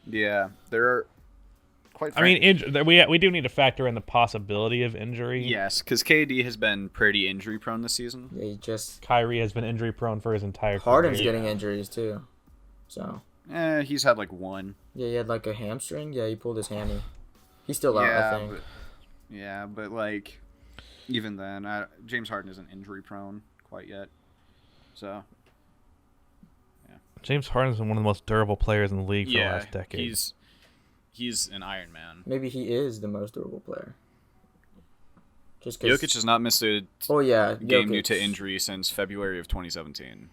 too. Yeah, there are quite. I mean, we do need to factor in the possibility of injury. yes, because KD has been pretty injury prone this season. They just Kyrie has been injury prone for his entire Harden's career. getting injuries too. So He's had like one. yeah, he had like a hamstring. Yeah, he pulled his hammy. He's still out, I think. But like, even then, James Harden isn't injury prone quite yet. So James Harden's been one of the most durable players in the league for the last decade. he's an Iron Man. Maybe he is the most durable player. Just because. Jokic has not missed a Oh yeah, game due Jokic. to injury since February of 2017.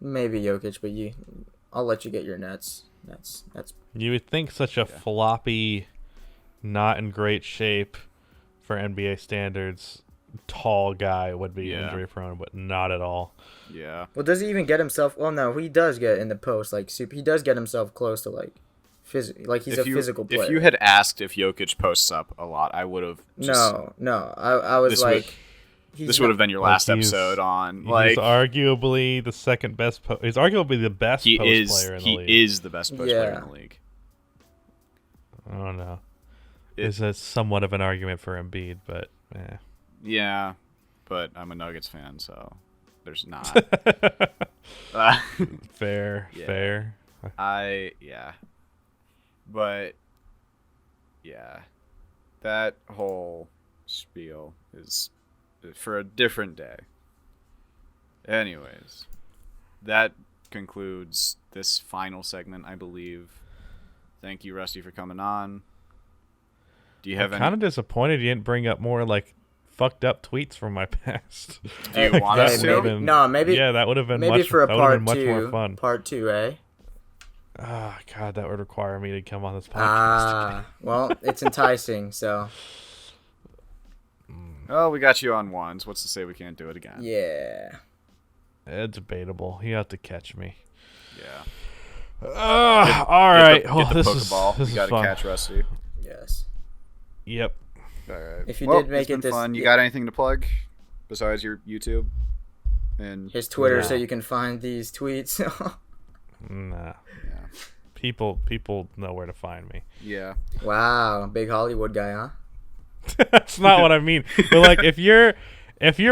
Maybe Jokic, but I'll let you get your Nets. That's You would think such a floppy, not in great shape for NBA standards, tall guy would be Yeah. injury prone, but not at all. Yeah. well. Does he even get himself? Well, no, he does get in the post like super. He does get himself close to like like he's a physical player. If you had asked if Jokic posts up a lot, I would have. No. I was This like, This would have been your last Like, he's- episode on He's like arguably the second best. He's arguably the best he post is player in the he league. is the best post player Yeah. in the league. I don't know. It- It's a somewhat of an argument for Embiid, but Yeah, but I'm a Nuggets fan, so there's not. fair. Yeah. But yeah, that whole spiel is for a different day. Anyways, that concludes this final segment, I believe. Thank you, Rusty, for coming on. Do you have I'm any? kind of disappointed you didn't bring up more like fucked up tweets from my past. Do you Like, want that us would've to? been- No, maybe- Yeah, that would have been maybe much. for a that would have part been much more two. fun. Part 2, eh? Oh God, that would require me to come on this podcast. Well, it's enticing. So Oh, we got you on ones. What's to say we can't do it again? yeah. It's debatable. You have to catch me. Yeah. All right. Get Well, the this Pokeball. is We this got is to fun. catch Rusty. Yes. Yep. All right. If you Well, did make it's it been this- fun. You yeah. got anything to plug besides your YouTube and His Twitter, Yeah. so you can find these tweets. Nah. yeah, People know where to find me. yeah. Wow, big Hollywood guy, huh? That's not what I mean. But like, if you're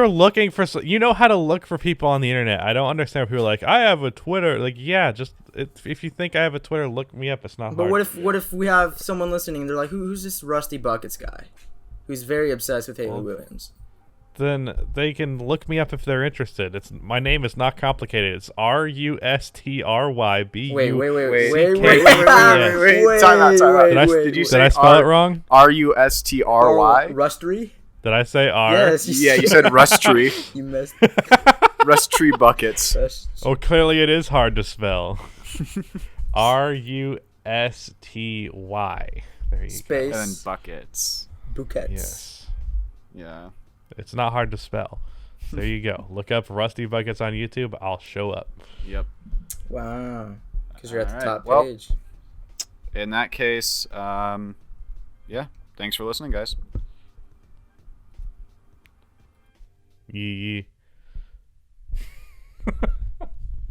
looking for, you know how to look for people on the internet. I don't understand when people are like, I have a Twitter. Like, yeah, just if you think I have a Twitter, look me up. It's not But hard. what if we have someone listening and they're like, who's this Rusty Buckets guy? Who's very obsessed with Haley Well, Williams. then they can look me up if they're interested. My name is not complicated. It's RUSTRYBU. Wait. Time out. Did I spell it wrong? RUSTRY? Rustry? Did I say R? Yes. Yeah, you said rustry. You missed. Rustry buckets. Oh, clearly it is hard to spell. RUSTY. There you Space. And buckets. Bouquets. go. Yes. Yeah. It's not hard to spell. There you go. Look up Rusty Buckets on YouTube. I'll show up. Yep. Wow. Because you're at the Alright, top well- page. In that case, yeah. Thanks for listening, guys. Yee.